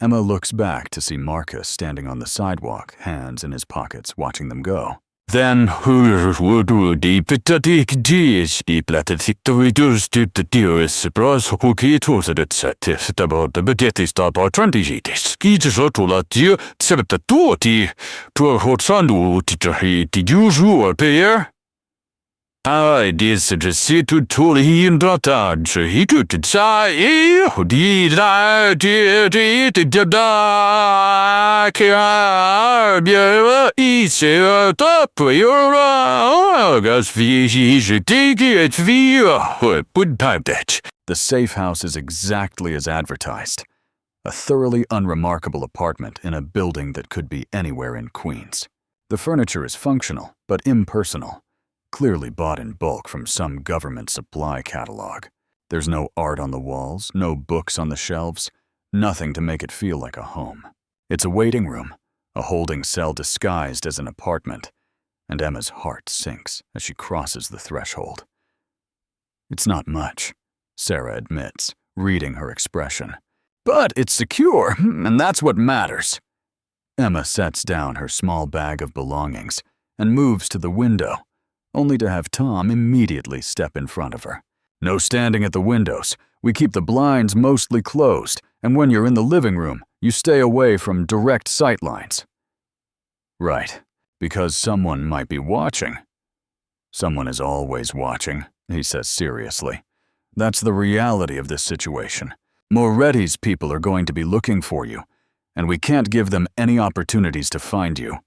Emma looks back to see Marcus standing on the sidewalk, hands in his pockets, watching them go. "Then who would deep the dish deep let it reduce to the dearest bros who key to the set about the budget start by 20 skis to la dear sept the 20 to a hot sandu teacher he did usual pair. I did see to he in the touch he could say who did I did easier top your gas fee should take it via put type that. The safe house is exactly as advertised. A thoroughly unremarkable apartment in a building that could be anywhere in Queens. The furniture is functional, but impersonal. Clearly bought in bulk from some government supply catalog. There's no art on the walls, no books on the shelves, nothing to make it feel like a home. It's a waiting room, a holding cell disguised as an apartment, and Emma's heart sinks as she crosses the threshold. It's not much, Sarah admits, reading her expression. But it's secure, and that's what matters. Emma sets down her small bag of belongings and moves to the window, only to have Tom immediately step in front of her. No standing at the windows. We keep the blinds mostly closed, and when you're in the living room, you stay away from direct sight lines. Right, because someone might be watching. Someone is always watching, he says seriously. That's the reality of this situation. Moretti's people are going to be looking for you, and we can't give them any opportunities to find you.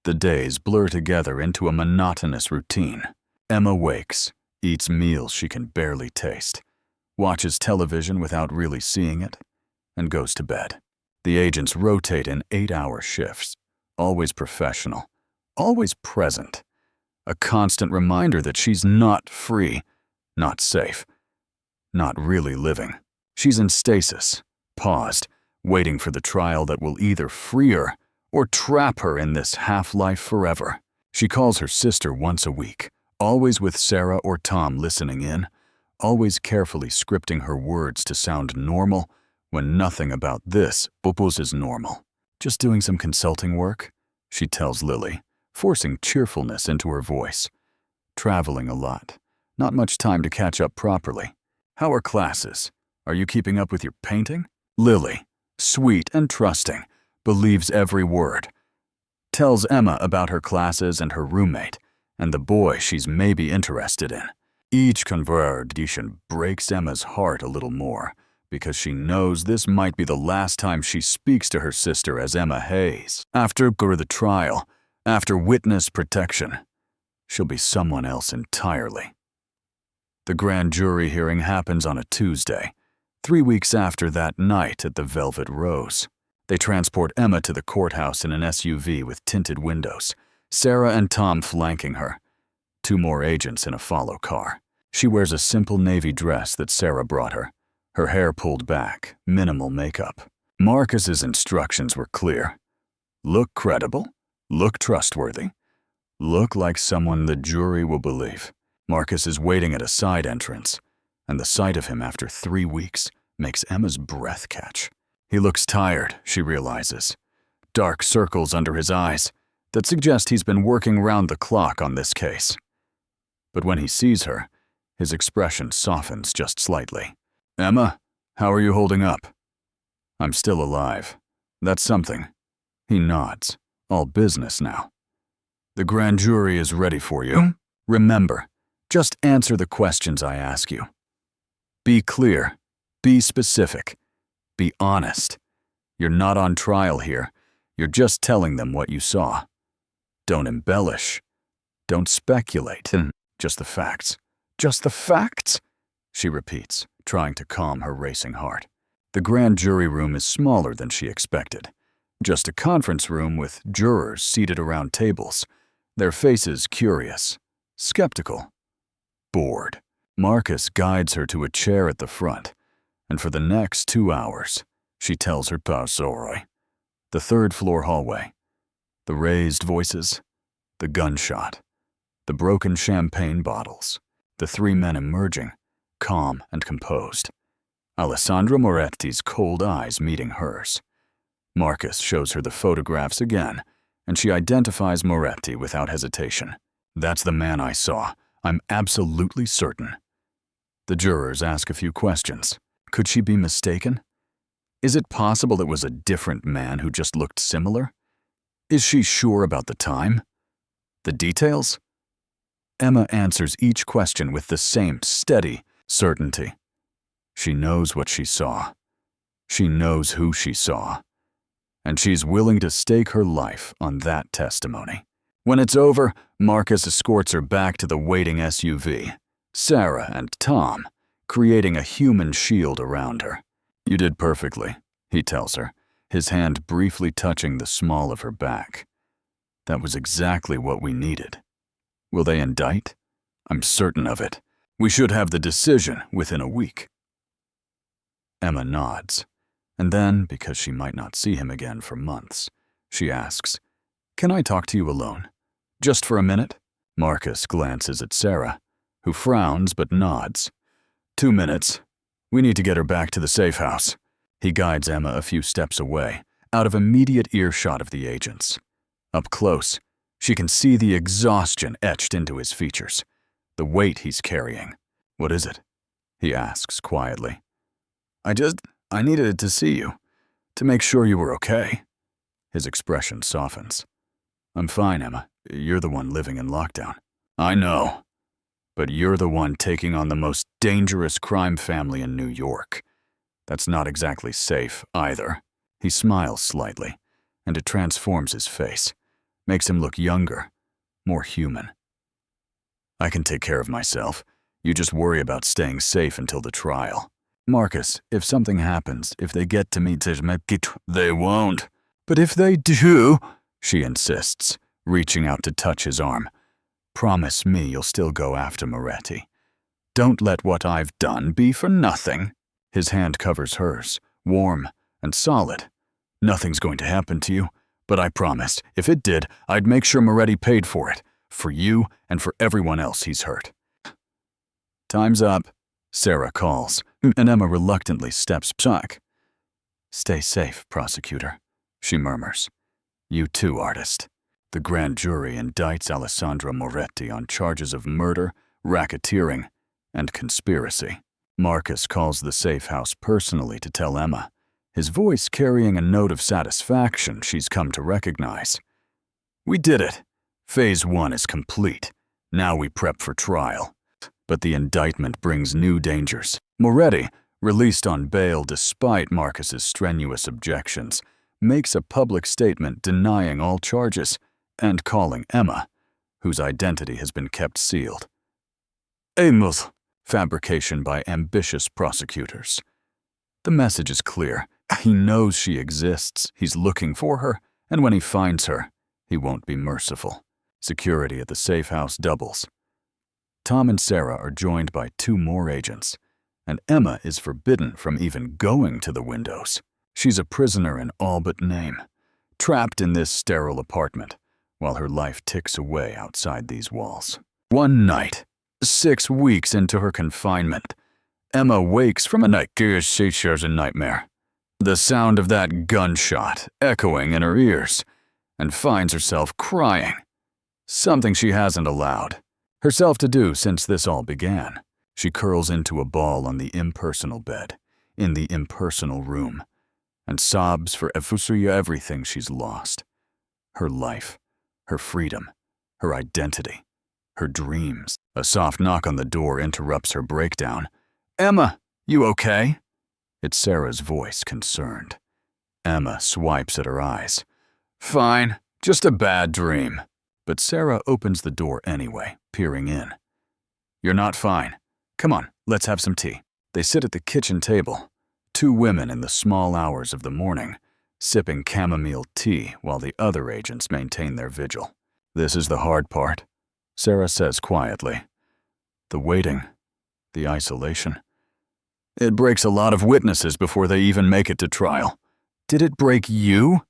The days blur together into a monotonous routine. Emma wakes, eats meals she can barely taste, watches television without really seeing it, and goes to bed. The agents rotate in 8-hour shifts, always professional, always present. A constant reminder that she's not free, not safe, not really living. She's in stasis, paused, waiting for the trial that will either free her or trap her in this half-life forever. She calls her sister once a week, always with Sarah or Tom listening in, always carefully scripting her words to sound normal when nothing about this Pupus is normal. Just doing some consulting work, she tells Lily, forcing cheerfulness into her voice. Traveling a lot, not much time to catch up properly. How are classes? Are you keeping up with your painting? Lily, sweet and trusting, believes every word. Tells Emma about her classes and her roommate, and the boy she's maybe interested in. Each conversation breaks Emma's heart a little more, because she knows this might be the last time she speaks to her sister as Emma Hayes. After the trial, after witness protection, she'll be someone else entirely. The grand jury hearing happens on a Tuesday, 3 weeks after that night at the Velvet Rose. They transport Emma to the courthouse in an SUV with tinted windows, Sarah and Tom flanking her. 2 more agents in a follow car. She wears a simple navy dress that Sarah brought her, her hair pulled back, minimal makeup. Marcus's instructions were clear. Look credible, look trustworthy, look like someone the jury will believe. Marcus is waiting at a side entrance, and the sight of him after 3 weeks makes Emma's breath catch. He looks tired, she realizes. Dark circles under his eyes that suggest he's been working round the clock on this case. But when he sees her, his expression softens just slightly. Emma, how are you holding up? I'm still alive. That's something. He nods. All business now. The grand jury is ready for you. Remember, just answer the questions I ask you. Be clear. Be specific. Be honest. You're not on trial here. You're just telling them what you saw. Don't embellish. Don't speculate. Just the facts. Just the facts? She repeats, trying to calm her racing heart. The grand jury room is smaller than she expected. Just a conference room with jurors seated around tables, their faces curious, skeptical, bored. Marcus guides her to a chair at the front, and for the next 2 hours, she tells her story. The 3rd floor hallway, the raised voices, the gunshot, the broken champagne bottles, the 3 men emerging, calm and composed. Alessandro Moretti's cold eyes meeting hers. Marcus shows her the photographs again, and she identifies Moretti without hesitation. That's the man I saw. I'm absolutely certain. The jurors ask a few questions. Could she be mistaken? Is it possible it was a different man who just looked similar? Is she sure about the time? The details? Emma answers each question with the same steady certainty. She knows what she saw. She knows who she saw. And she's willing to stake her life on that testimony. When it's over, Marcus escorts her back to the waiting SUV, Sarah and Tom, creating a human shield around her. You did perfectly, he tells her, his hand briefly touching the small of her back. That was exactly what we needed. Will they indict? I'm certain of it. We should have the decision within a week. Emma nods, and then, because she might not see him again for months, she asks. "Can I talk to you alone? Just for a minute?" Marcus glances at Sarah, who frowns but nods. 2 minutes. We need to get her back to the safe house." He guides Emma a few steps away, out of immediate earshot of the agents. Up close, she can see the exhaustion etched into his features, the weight he's carrying. "What is it?" he asks quietly. I needed to see you, to make sure you were okay." His expression softens. "I'm fine, Emma. You're the one living in lockdown." "I know. But you're the one taking on the most dangerous crime family in New York. That's not exactly safe, either." He smiles slightly, and it transforms his face, makes him look younger, more human. "I can take care of myself. You just worry about staying safe until the trial." "Marcus, if something happens, if they get to me, they won't." "But if they do," she insists, reaching out to touch his arm. "Promise me you'll still go after Moretti. Don't let what I've done be for nothing." His hand covers hers, warm and solid. "Nothing's going to happen to you, but I promised, if it did, I'd make sure Moretti paid for it, for you and for everyone else he's hurt." "Time's up," Sarah calls, and Emma reluctantly steps back. "Stay safe, prosecutor," she murmurs. "You too, artist." The grand jury indicts Alessandro Moretti on charges of murder, racketeering, and conspiracy. Marcus calls the safe house personally to tell Emma, his voice carrying a note of satisfaction she's come to recognize. "We did it. Phase 1 is complete. Now we prep for trial." But the indictment brings new dangers. Moretti, released on bail despite Marcus's strenuous objections, makes a public statement denying all charges and calling Emma, whose identity has been kept sealed, a myth, fabrication by ambitious prosecutors. The message is clear. He knows she exists, he's looking for her, and when he finds her, he won't be merciful. Security at the safe house doubles. Tom and Sarah are joined by 2 more agents, and Emma is forbidden from even going to the windows. She's a prisoner in all but name, trapped in this sterile apartment, while her life ticks away outside these walls. One night, 6 weeks into her confinement, Emma wakes from a nightmare. The sound of that gunshot echoing in her ears, and finds herself crying. Something she hasn't allowed herself to do since this all began. She curls into a ball on the impersonal bed, in the impersonal room, and sobs for everything she's lost. Her life, her freedom, her identity, her dreams. A soft knock on the door interrupts her breakdown. "Emma, you okay?" It's Sarah's voice, concerned. Emma swipes at her eyes. "Fine, just a bad dream." But Sarah opens the door anyway, peering in. "You're not fine. Come on, let's have some tea." They sit at the kitchen table, 2 women in the small hours of the morning, sipping chamomile tea while the other agents maintain their vigil. "This is the hard part," Sarah says quietly. "The waiting, the isolation. It breaks a lot of witnesses before they even make it to trial." "Did it break you?"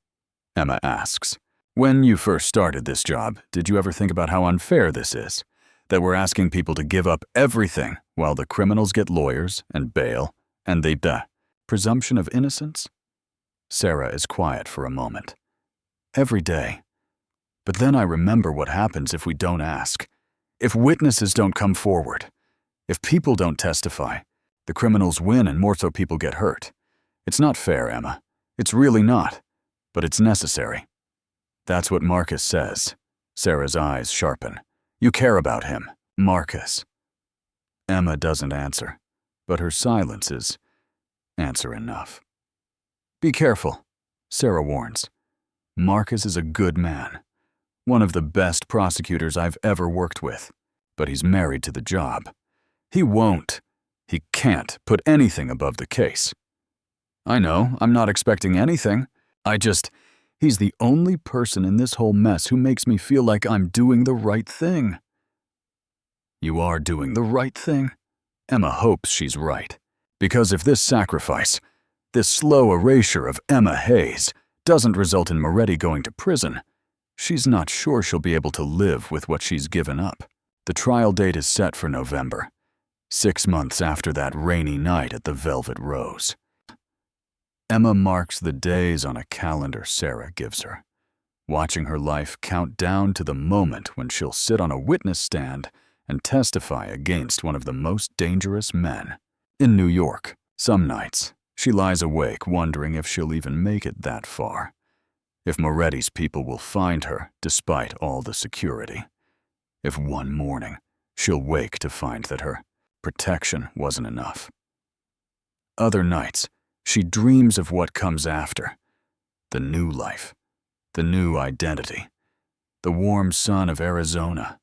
Emma asks. "When you first started this job, did you ever think about how unfair this is? That we're asking people to give up everything while the criminals get lawyers and bail and the presumption of innocence?" Sarah is quiet for a moment. "Every day. But then I remember what happens if we don't ask. If witnesses don't come forward. If people don't testify. The criminals win and more so people get hurt. It's not fair, Emma. It's really not. But it's necessary." "That's what Marcus says." Sarah's eyes sharpen. "You care about him, Marcus." Emma doesn't answer, but her silence is answer enough. "Be careful," Sarah warns. "Marcus is a good man, one of the best prosecutors I've ever worked with, but he's married to the job. He can't put anything above the case." "I know, I'm not expecting anything. He's the only person in this whole mess who makes me feel like I'm doing the right thing." "You are doing the right thing?" Emma hopes she's right. Because if this sacrifice, this slow erasure of Emma Hayes, doesn't result in Moretti going to prison, she's not sure she'll be able to live with what she's given up. The trial date is set for November, 6 months after that rainy night at the Velvet Rose. Emma marks the days on a calendar Sarah gives her, watching her life count down to the moment when she'll sit on a witness stand and testify against one of the most dangerous men in New York. Some nights, she lies awake wondering if she'll even make it that far, if Moretti's people will find her despite all the security, if one morning she'll wake to find that her protection wasn't enough. Other nights, she dreams of what comes after, the new life, the new identity, the warm sun of Arizona,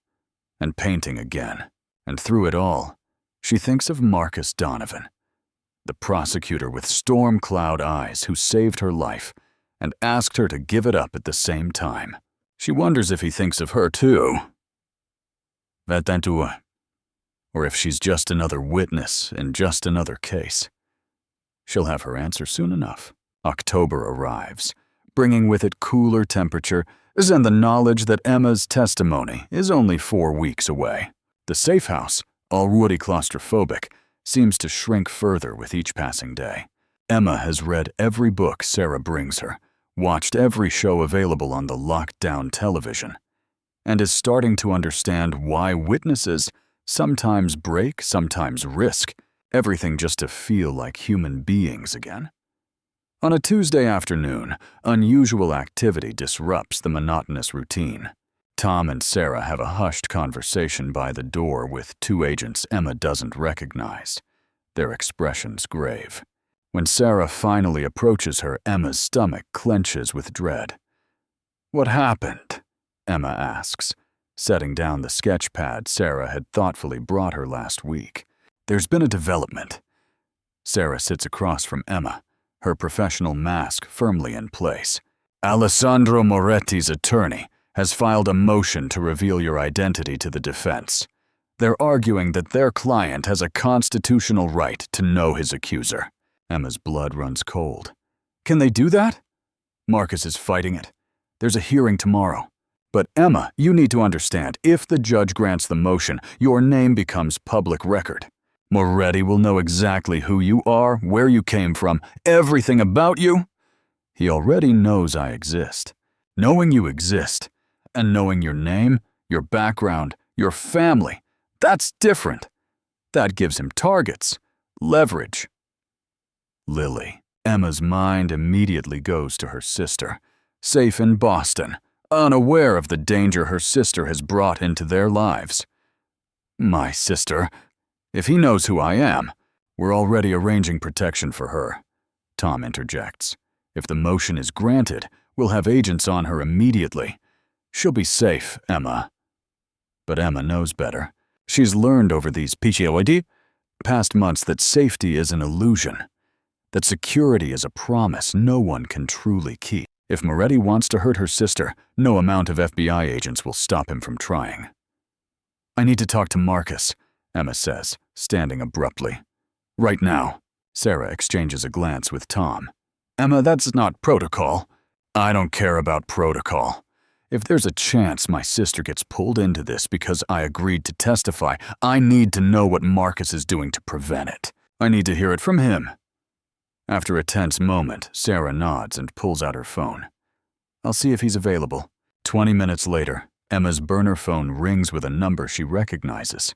and painting again. And through it all, she thinks of Marcus Donovan, the prosecutor with storm cloud eyes who saved her life and asked her to give it up at the same time. She wonders if he thinks of her too. Or if she's just another witness in just another case. She'll have her answer soon enough. October arrives, bringing with it cooler temperatures and the knowledge that Emma's testimony is only 4 weeks away. The safe house, already claustrophobic, seems to shrink further with each passing day. Emma has read every book Sarah brings her, watched every show available on the locked-down television, and is starting to understand why witnesses sometimes break, sometimes risk everything just to feel like human beings again. On a Tuesday afternoon, unusual activity disrupts the monotonous routine. Tom and Sarah have a hushed conversation by the door with 2 agents Emma doesn't recognize, their expressions grave. When Sarah finally approaches her, Emma's stomach clenches with dread. "What happened?" Emma asks, setting down the sketch pad Sarah had thoughtfully brought her last week. "There's been a development." Sarah sits across from Emma, her professional mask firmly in place. "Alessandro Moretti's attorney has filed a motion to reveal your identity to the defense. They're arguing that their client has a constitutional right to know his accuser." Emma's blood runs cold. "Can they do that?" "Marcus is fighting it. There's a hearing tomorrow." "But Emma, you need to understand, if the judge grants the motion, your name becomes public record. Moretti will know exactly who you are, where you came from, everything about you." "He already knows I exist." "Knowing you exist, and knowing your name, your background, your family, that's different. That gives him targets, leverage." Lily. Emma's mind immediately goes to her sister, safe in Boston, unaware of the danger her sister has brought into their lives. "My sister. If he knows who I am, we're already arranging protection for her," Tom interjects. "If the motion is granted, we'll have agents on her immediately. She'll be safe, Emma." But Emma knows better. She's learned over these past months that safety is an illusion, that security is a promise no one can truly keep. If Moretti wants to hurt her sister, no amount of FBI agents will stop him from trying. "I need to talk to Marcus," Emma says, standing abruptly. "Right now." Sarah exchanges a glance with Tom. "Emma, that's not protocol." "I don't care about protocol. If there's a chance my sister gets pulled into this because I agreed to testify, I need to know what Marcus is doing to prevent it. I need to hear it from him." After a tense moment, Sarah nods and pulls out her phone. "I'll see if he's available." 20 minutes later, Emma's burner phone rings with a number she recognizes.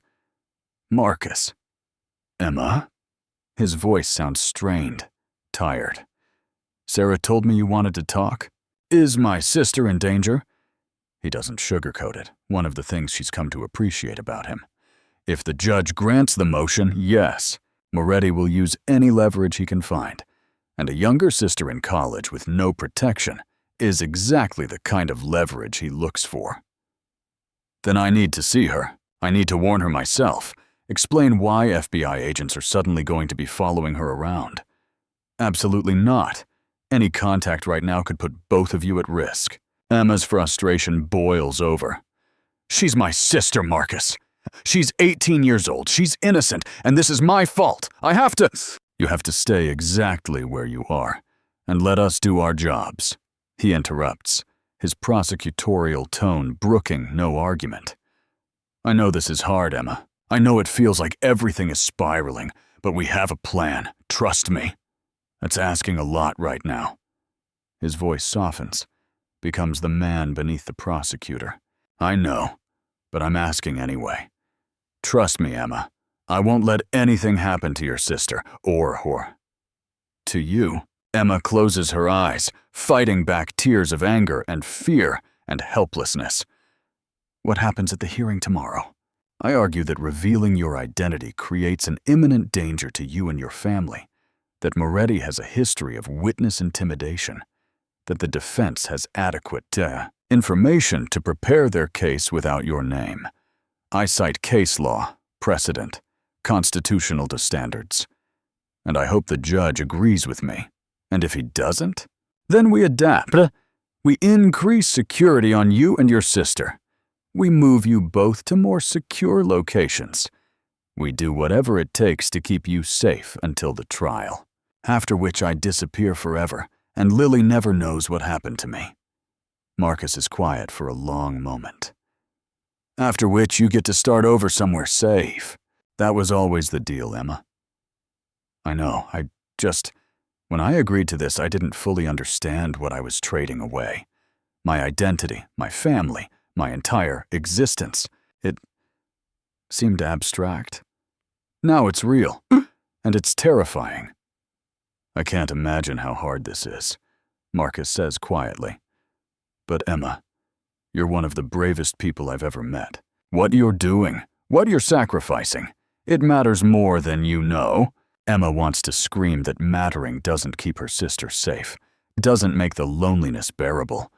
Marcus. "Emma?" His voice sounds strained, tired. "Sarah told me you wanted to talk. Is my sister in danger?" He doesn't sugarcoat it, one of the things she's come to appreciate about him. "If the judge grants the motion, yes. Moretti will use any leverage he can find, and a younger sister in college with no protection is exactly the kind of leverage he looks for." "Then I need to see her. I need to warn her myself. Explain why FBI agents are suddenly going to be following her around." "Absolutely not. Any contact right now could put both of you at risk." Emma's frustration boils over. "She's my sister, Marcus. She's 18 years old. She's innocent, and this is my fault. I have to—" "You have to stay exactly where you are, and let us do our jobs." He interrupts, his prosecutorial tone brooking no argument. I know this is hard, Emma. I know it feels like everything is spiraling, but we have a plan. Trust me. That's asking a lot right now. His voice softens, becomes the man beneath the prosecutor. I know, but I'm asking anyway. Trust me, Emma. I won't let anything happen to your sister, or to you. Emma closes her eyes, fighting back tears of anger and fear and helplessness. What happens at the hearing tomorrow? I argue that revealing your identity creates an imminent danger to you and your family, that Moretti has a history of witness intimidation, that the defense has adequate information to prepare their case without your name. I cite case law, precedent, constitutional standards, and I hope the judge agrees with me. And if he doesn't, then we adapt. We increase security on you and your sister. We move you both to more secure locations. We do whatever it takes to keep you safe until the trial, after which I disappear forever, and Lily never knows what happened to me. Marcus is quiet for a long moment. After which you get to start over somewhere safe. That was always the deal, Emma. I know, when I agreed to this, I didn't fully understand what I was trading away. My identity, my family, my entire existence. It seemed abstract. Now it's real, and it's terrifying. I can't imagine how hard this is, Marcus says quietly. But Emma, you're one of the bravest people I've ever met. What you're doing, what you're sacrificing, it matters more than you know. Emma wants to scream that mattering doesn't keep her sister safe, doesn't make the loneliness bearable,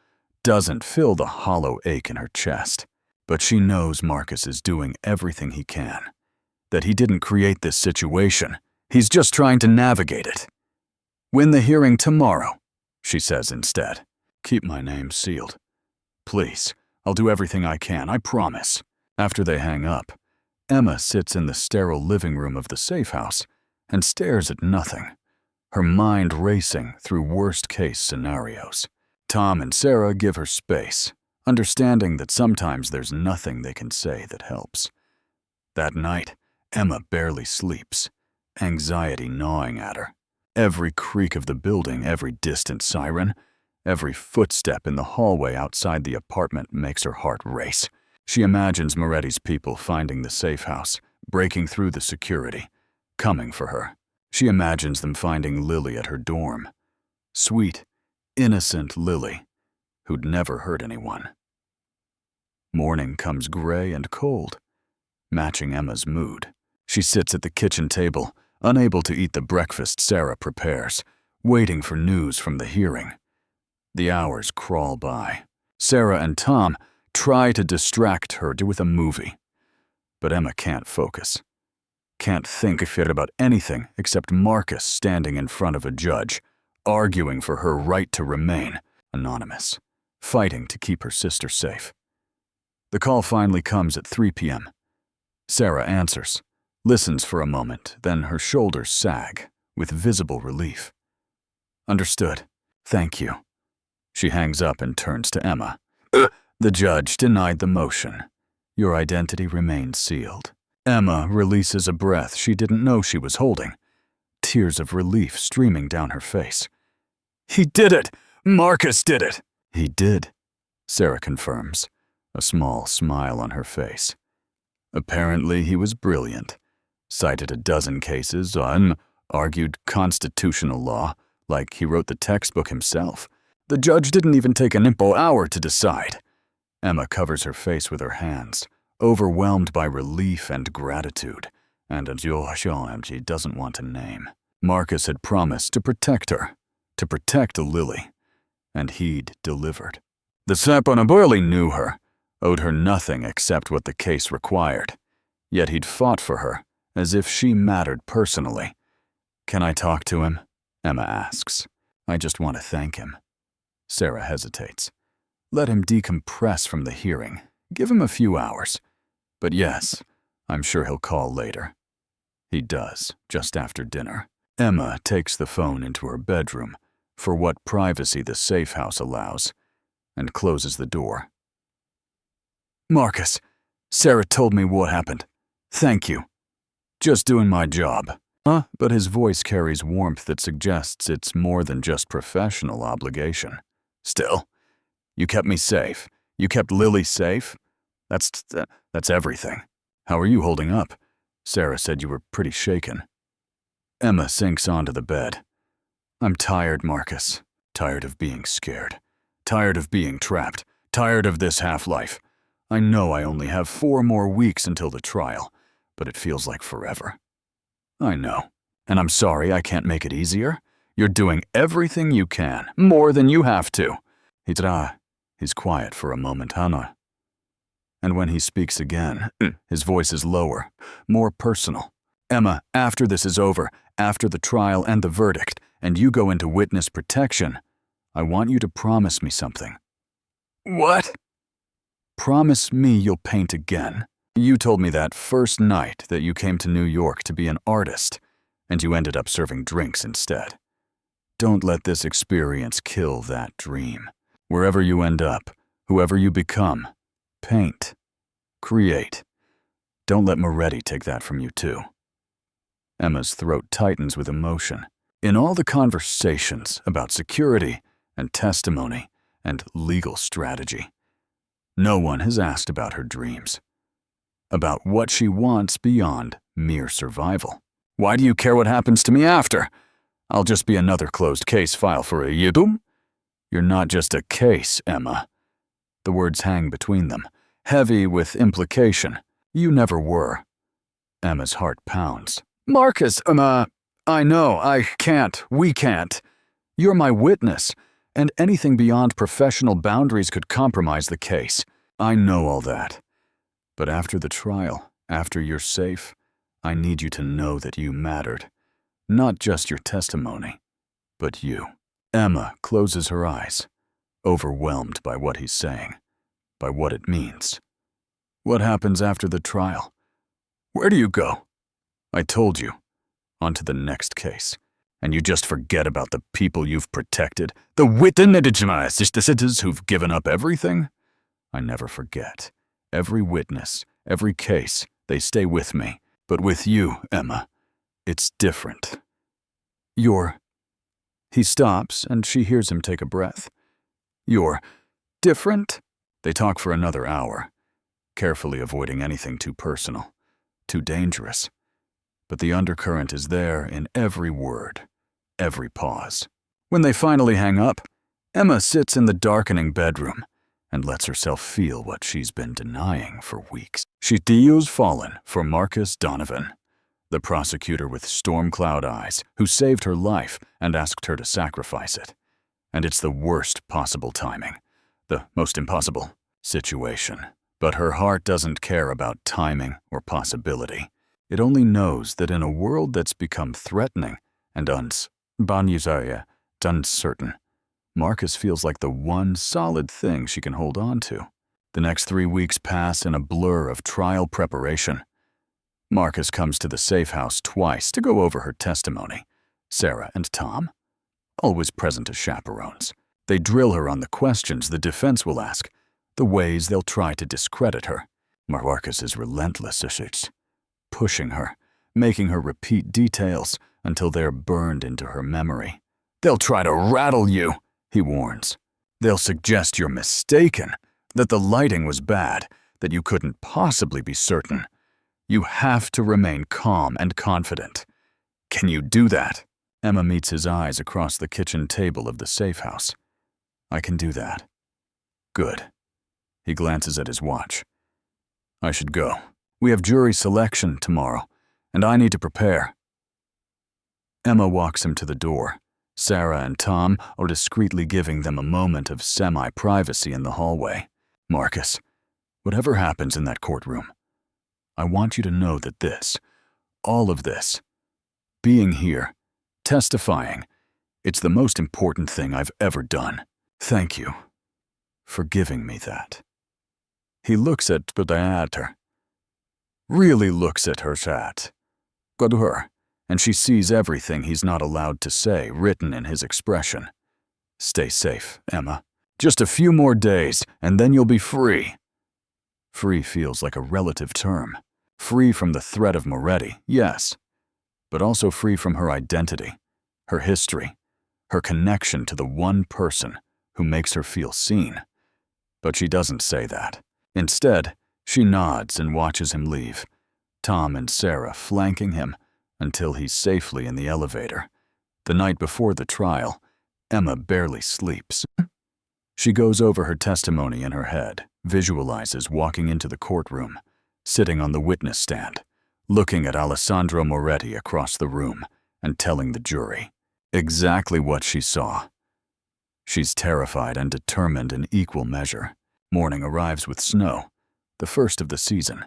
doesn't fill the hollow ache in her chest. But she knows Marcus is doing everything he can, that he didn't create this situation. He's just trying to navigate it. Win the hearing tomorrow, she says instead. Keep my name sealed. Please, I'll do everything I can, I promise. After they hang up, Emma sits in the sterile living room of the safe house and stares at nothing, her mind racing through worst-case scenarios. Tom and Sarah give her space, understanding that sometimes there's nothing they can say that helps. That night, Emma barely sleeps, anxiety gnawing at her. Every creak of the building, every distant siren, every footstep in the hallway outside the apartment makes her heart race. She imagines Moretti's people finding the safe house, breaking through the security, coming for her. She imagines them finding Lily at her dorm. Sweet, innocent Lily, who'd never hurt anyone. Morning comes gray and cold, matching Emma's mood. She sits at the kitchen table, unable to eat the breakfast Sarah prepares, waiting for news from the hearing. The hours crawl by. Sarah and Tom try to distract her with a movie. But Emma can't focus. Can't think about anything except Marcus standing in front of a judge, arguing for her right to remain anonymous, fighting to keep her sister safe. The call finally comes at 3 p.m. Sarah answers, listens for a moment, then her shoulders sag with visible relief. Understood. Thank you. She hangs up and turns to Emma. The judge denied the motion. Your identity remains sealed. Emma releases a breath she didn't know she was holding, tears of relief streaming down her face. He did it! Marcus did it! He did, Sarah confirms, a small smile on her face. Apparently he was brilliant. Cited a dozen cases on, argued constitutional law, like he wrote the textbook himself. The judge didn't even take an hour to decide. Emma covers her face with her hands, overwhelmed by relief and gratitude, and she doesn't want to name. Marcus had promised to protect her, to protect Lily, and he'd delivered. The Sapona barely knew her, owed her nothing except what the case required, yet he'd fought for her, as if she mattered personally. Can I talk to him? Emma asks. I just want to thank him. Sarah hesitates. Let him decompress from the hearing. Give him a few hours. But yes, I'm sure he'll call later. He does, just after dinner. Emma takes the phone into her bedroom, for what privacy the safe house allows, and closes the door. "Marcus, Sarah told me what happened. Thank you. Just doing my job." But his voice carries warmth that suggests it's more than just professional obligation. "Still, you kept me safe. You kept Lily safe. That's everything. How are you holding up? Sarah said you were pretty shaken." Emma sinks onto the bed. "I'm tired, Marcus. Tired of being scared. Tired of being trapped. Tired of this half-life. I know I only have 4 more weeks until the trial, but it feels like forever." "I know. And I'm sorry I can't make it easier. You're doing everything you can, more than you have to." He's quiet for a moment, Hannah. And when he speaks again, his voice is lower, more personal. "Emma, after this is over, after the trial and the verdict, and you go into witness protection, I want you to promise me something." "What?" "Promise me you'll paint again. You told me that first night that you came to New York to be an artist, and you ended up serving drinks instead. Don't let this experience kill that dream. Wherever you end up, whoever you become, paint. Create. Don't let Moretti take that from you too." Emma's throat tightens with emotion. In all the conversations about security and testimony and legal strategy, no one has asked about her dreams, about what she wants beyond mere survival. "Why do you care what happens to me after? I'll just be another closed case file for a yidum." "You're not just a case, Emma." The words hang between them, heavy with implication. "You never were." Emma's heart pounds. "Marcus, I know, we can't. You're my witness, and anything beyond professional boundaries could compromise the case. I know all that. But after the trial, after you're safe, I need you to know that you mattered. Not just your testimony, but you." Emma closes her eyes, overwhelmed by what he's saying, by what it means. "What happens after the trial? Where do you go?" "I told you. On to the next case. And you just forget about the people you've protected, the witnesses who've given up everything?" "I never forget. Every witness, every case, they stay with me. But with you, Emma, it's different. You're..." He stops, and she hears him take a breath. "You're different?" They talk for another hour, carefully avoiding anything too personal, too dangerous. But the undercurrent is there in every word, every pause. When they finally hang up, Emma sits in the darkening bedroom and lets herself feel what she's been denying for weeks. She's fallen for Marcus Donovan, the prosecutor with storm-cloud eyes who saved her life and asked her to sacrifice it. And it's the worst possible timing, the most impossible situation. But her heart doesn't care about timing or possibility. It only knows that in a world that's become threatening and uncertain, Marcus feels like the one solid thing she can hold on to. The next 3 weeks pass in a blur of trial preparation. Marcus comes to the safe house twice to go over her testimony. Sarah and Tom, always present as chaperones. They drill her on the questions the defense will ask, the ways they'll try to discredit her. Marcus is relentless, pushing her, making her repeat details until they're burned into her memory. "They'll try to rattle you," he warns. "They'll suggest you're mistaken, that the lighting was bad, that you couldn't possibly be certain. You have to remain calm and confident. Can you do that?" Emma meets his eyes across the kitchen table of the safe house. "I can do that." "Good." He glances at his watch. "I should go. We have jury selection tomorrow, and I need to prepare." Emma walks him to the door. Sarah and Tom are discreetly giving them a moment of semi-privacy in the hallway. "Marcus, whatever happens in that courtroom, I want you to know that all of this, being here, testifying, it's the most important thing I've ever done. Thank you for giving me that." He looks at her. Really looks at her and she sees everything he's not allowed to say written in his expression. Stay safe, Emma. Just a few more days, and then you'll be free. Free feels like a relative term. Free from the threat of Moretti, yes, but also free from her identity, her history, her connection to the one person who makes her feel seen. But she doesn't say that. Instead, she nods and watches him leave, Tom and Sarah flanking him until he's safely in the elevator. The night before the trial, Emma barely sleeps. She goes over her testimony in her head, visualizes walking into the courtroom, sitting on the witness stand, looking at Alessandro Moretti across the room and telling the jury exactly what she saw. She's terrified and determined in equal measure. Morning arrives with snow, the first of the season,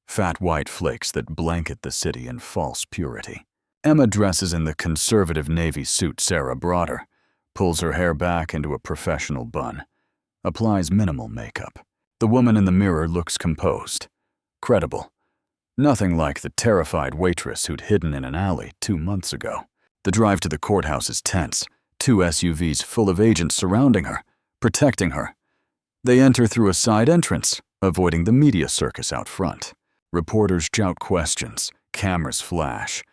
fat white flakes that blanket the city in false purity. Emma dresses in the conservative navy suit Sarah brought her, pulls her hair back into a professional bun, applies minimal makeup. The woman in the mirror looks composed, credible. Nothing like the terrified waitress who'd hidden in an alley 2 months ago. The drive to the courthouse is tense, 2 SUVs full of agents surrounding her, protecting her. They enter through a side entrance, avoiding the media circus out front. Reporters shout questions, cameras flash,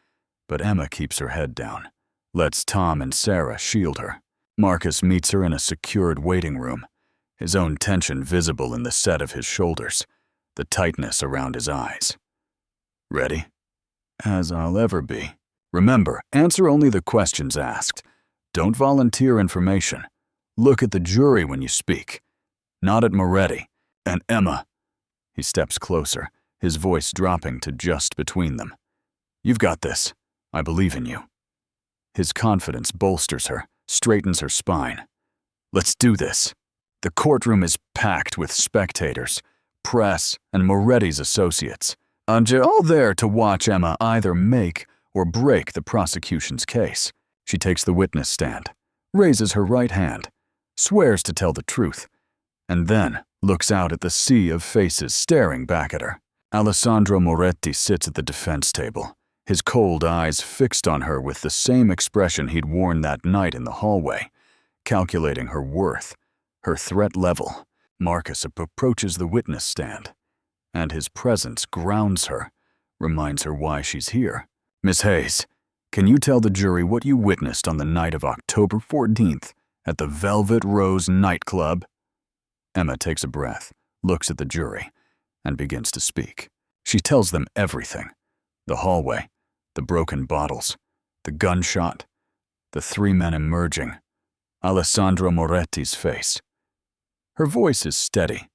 but Emma keeps her head down, lets Tom and Sarah shield her. Marcus meets her in a secured waiting room, his own tension visible in the set of his shoulders, the tightness around his eyes. Ready? As I'll ever be. Remember, answer only the questions asked. Don't volunteer information. Look at the jury when you speak. Not at Moretti. And Emma. He steps closer, his voice dropping to just between them. You've got this. I believe in you. His confidence bolsters her, straightens her spine. Let's do this. The courtroom is packed with spectators, press, and Moretti's associates. All there to watch Emma either make or break the prosecution's case. She takes the witness stand, raises her right hand, swears to tell the truth, and then looks out at the sea of faces staring back at her. Alessandro Moretti sits at the defense table, his cold eyes fixed on her with the same expression he'd worn that night in the hallway, calculating her worth, her threat level. Marcus approaches the witness stand, and his presence grounds her, reminds her why she's here. Miss Hayes, can you tell the jury what you witnessed on the night of October 14th at the Velvet Rose nightclub? Emma takes a breath, looks at the jury, and begins to speak. She tells them everything. The hallway, the broken bottles, the gunshot, the 3 men emerging, Alessandro Moretti's face. Her voice is steady,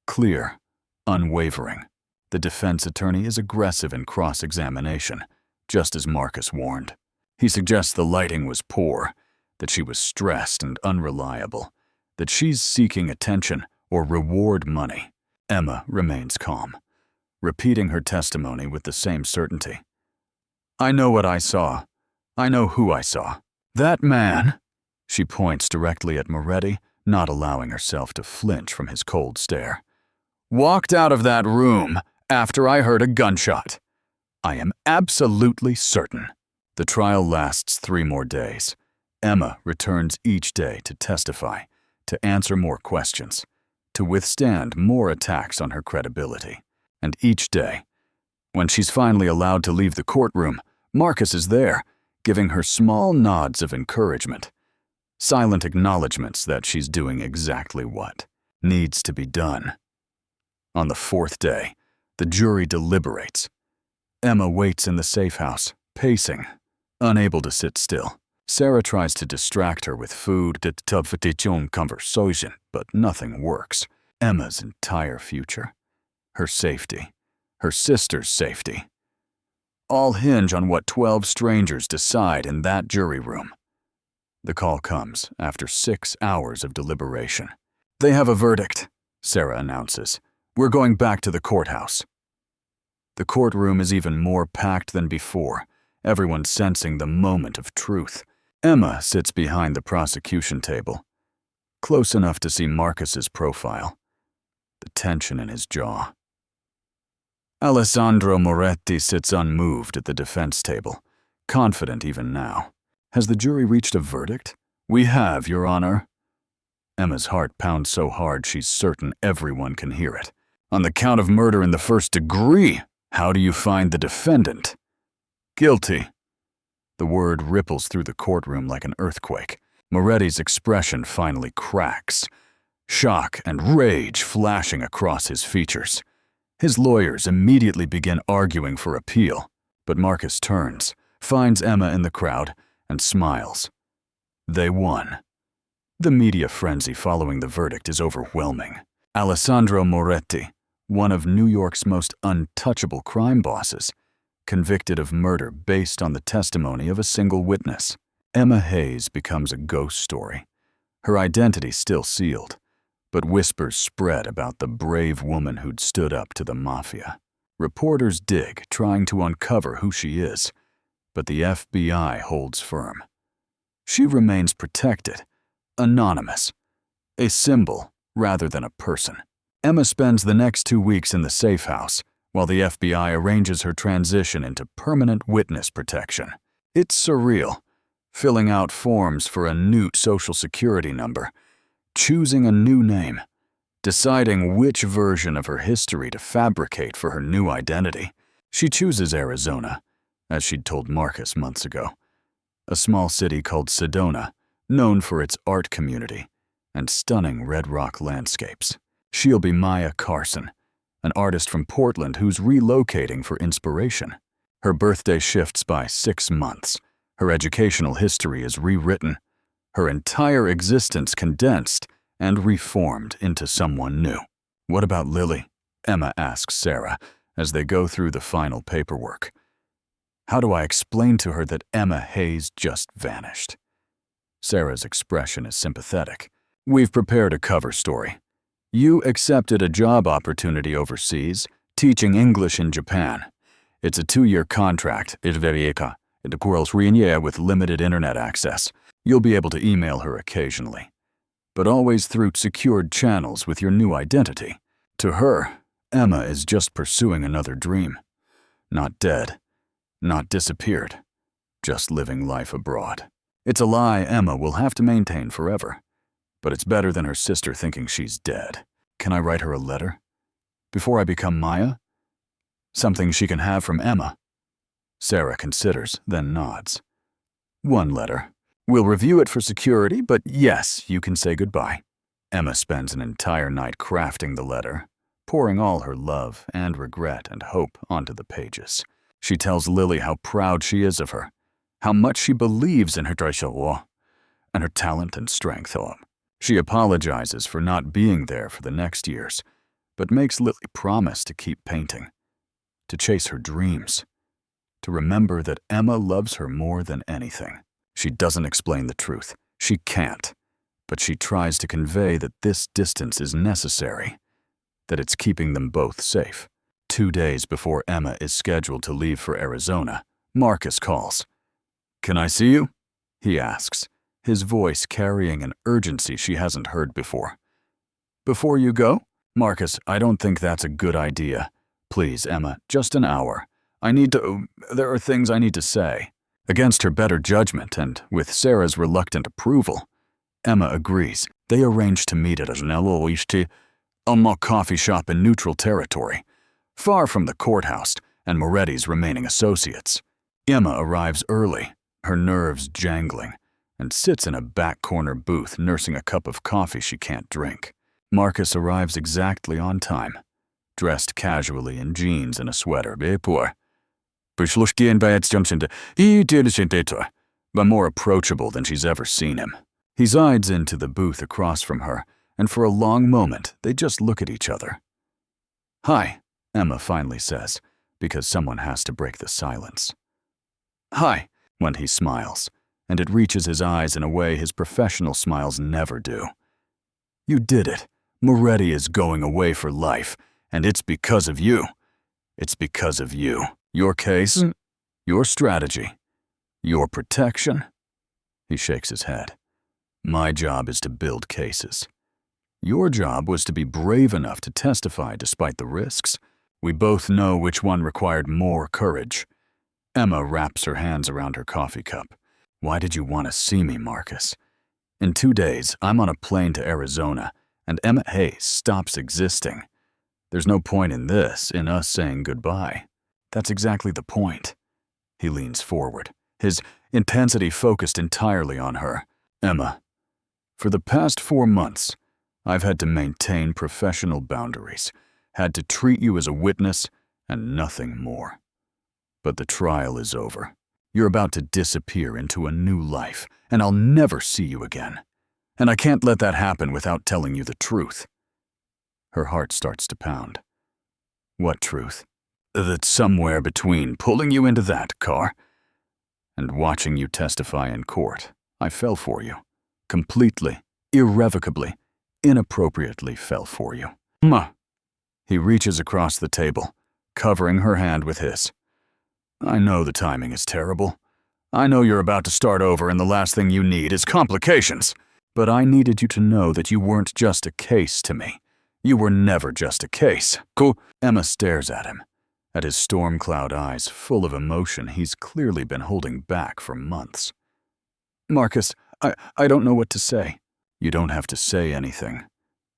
clear, unwavering. The defense attorney is aggressive in cross-examination, just as Marcus warned. He suggests the lighting was poor, that she was stressed and unreliable, that she's seeking attention or reward money. Emma remains calm, repeating her testimony with the same certainty. I know what I saw. I know who I saw. That man, she points directly at Moretti, not allowing herself to flinch from his cold stare, walked out of that room after I heard a gunshot. I am absolutely certain. The trial lasts 3 more days. Emma returns each day to testify, to answer more questions, to withstand more attacks on her credibility. And each day, when she's finally allowed to leave the courtroom, Marcus is there, giving her small nods of encouragement, silent acknowledgments that she's doing exactly what needs to be done. On the 4th day, the jury deliberates. Emma waits in the safe house, pacing, unable to sit still. Sarah tries to distract her with food, conversation, but nothing works. Emma's entire future, her safety, her sister's safety, all hinge on what 12 strangers decide in that jury room. The call comes after 6 hours of deliberation. They have a verdict, Sarah announces. We're going back to the courthouse. The courtroom is even more packed than before, everyone sensing the moment of truth. Emma sits behind the prosecution table, close enough to see Marcus's profile, the tension in his jaw. Alessandro Moretti sits unmoved at the defense table, confident even now. Has the jury reached a verdict? We have, Your Honor. Emma's heart pounds so hard she's certain everyone can hear it. On the count of murder in the first degree, how do you find the defendant? Guilty. The word ripples through the courtroom like an earthquake. Moretti's expression finally cracks, shock and rage flashing across his features. His lawyers immediately begin arguing for appeal, but Marcus turns, finds Emma in the crowd, and smiles. They won. The media frenzy following the verdict is overwhelming. Alessandro Moretti, one of New York's most untouchable crime bosses, convicted of murder based on the testimony of a single witness. Emma Hayes becomes a ghost story. Her identity still sealed, but whispers spread about the brave woman who'd stood up to the Mafia. Reporters dig, trying to uncover who she is, but the FBI holds firm. She remains protected, anonymous, a symbol rather than a person. Emma spends the next 2 weeks in the safe house, while the FBI arranges her transition into permanent witness protection. It's surreal, filling out forms for a new social security number, choosing a new name, deciding which version of her history to fabricate for her new identity. She chooses Arizona, as she'd told Marcus months ago, a small city called Sedona, known for its art community and stunning red rock landscapes. She'll be Maya Carson, an artist from Portland who's relocating for inspiration. Her birthday shifts by 6 months. Her educational history is rewritten, her entire existence condensed and reformed into someone new. What about Lily? Emma asks Sarah as they go through the final paperwork. How do I explain to her that Emma Hayes just vanished? Sarah's expression is sympathetic. We've prepared a cover story. You accepted a job opportunity overseas, teaching English in Japan. It's a 2-year contract, with limited internet access. You'll be able to email her occasionally, but always through secured channels with your new identity. To her, Emma is just pursuing another dream. Not dead, not disappeared, just living life abroad. It's a lie Emma will have to maintain forever. But it's better than her sister thinking she's dead. Can I write her a letter? Before I become Maya? Something she can have from Emma. Sarah considers, then nods. 1 letter. We'll review it for security, but yes, you can say goodbye. Emma spends an entire night crafting the letter, pouring all her love and regret and hope onto the pages. She tells Lily how proud she is of her, how much she believes in her and her talent and strength. She apologizes for not being there for the next years, but makes Lily promise to keep painting, to chase her dreams, to remember that Emma loves her more than anything. She doesn't explain the truth. She can't, but she tries to convey that this distance is necessary, that it's keeping them both safe. 2 days before Emma is scheduled to leave for Arizona, Marcus calls. Can I see you? He asks, his voice carrying an urgency she hasn't heard before. Before you go? Marcus, I don't think that's a good idea. Please, Emma, just an hour. There are things I need to say. Against her better judgment and with Sarah's reluctant approval, Emma agrees. They arrange to meet at a coffee shop in neutral territory, far from the courthouse and Moretti's remaining associates. Emma arrives early, her nerves jangling, and sits in a back corner booth nursing a cup of coffee she can't drink. Marcus arrives exactly on time, dressed casually in jeans and a sweater, but more approachable than she's ever seen him. He zides into the booth across from her, and for a long moment they just look at each other. Hi, Emma finally says, because someone has to break the silence. Hi, when he smiles, and it reaches his eyes in a way his professional smiles never do. You did it. Moretti is going away for life, and it's because of you. It's because of you. Your case, your strategy, your protection. He shakes his head. My job is to build cases. Your job was to be brave enough to testify despite the risks. We both know which one required more courage. Emma wraps her hands around her coffee cup. Why did you want to see me, Marcus? In 2 days, I'm on a plane to Arizona, and Emma Hayes stops existing. There's no point in this, in us saying goodbye. That's exactly the point. He leans forward, his intensity focused entirely on her. Emma, for the past 4 months, I've had to maintain professional boundaries, had to treat you as a witness and nothing more. But the trial is over. You're about to disappear into a new life, and I'll never see you again. And I can't let that happen without telling you the truth. Her heart starts to pound. What truth? That somewhere between pulling you into that car and watching you testify in court, I fell for you. Completely, irrevocably, inappropriately fell for you. Ma. He reaches across the table, covering her hand with his. I know the timing is terrible. I know you're about to start over and the last thing you need is complications. But I needed you to know that you weren't just a case to me. You were never just a case. Cool? Emma stares at him, at his storm cloud eyes full of emotion he's clearly been holding back for months. Marcus, I don't know what to say. You don't have to say anything.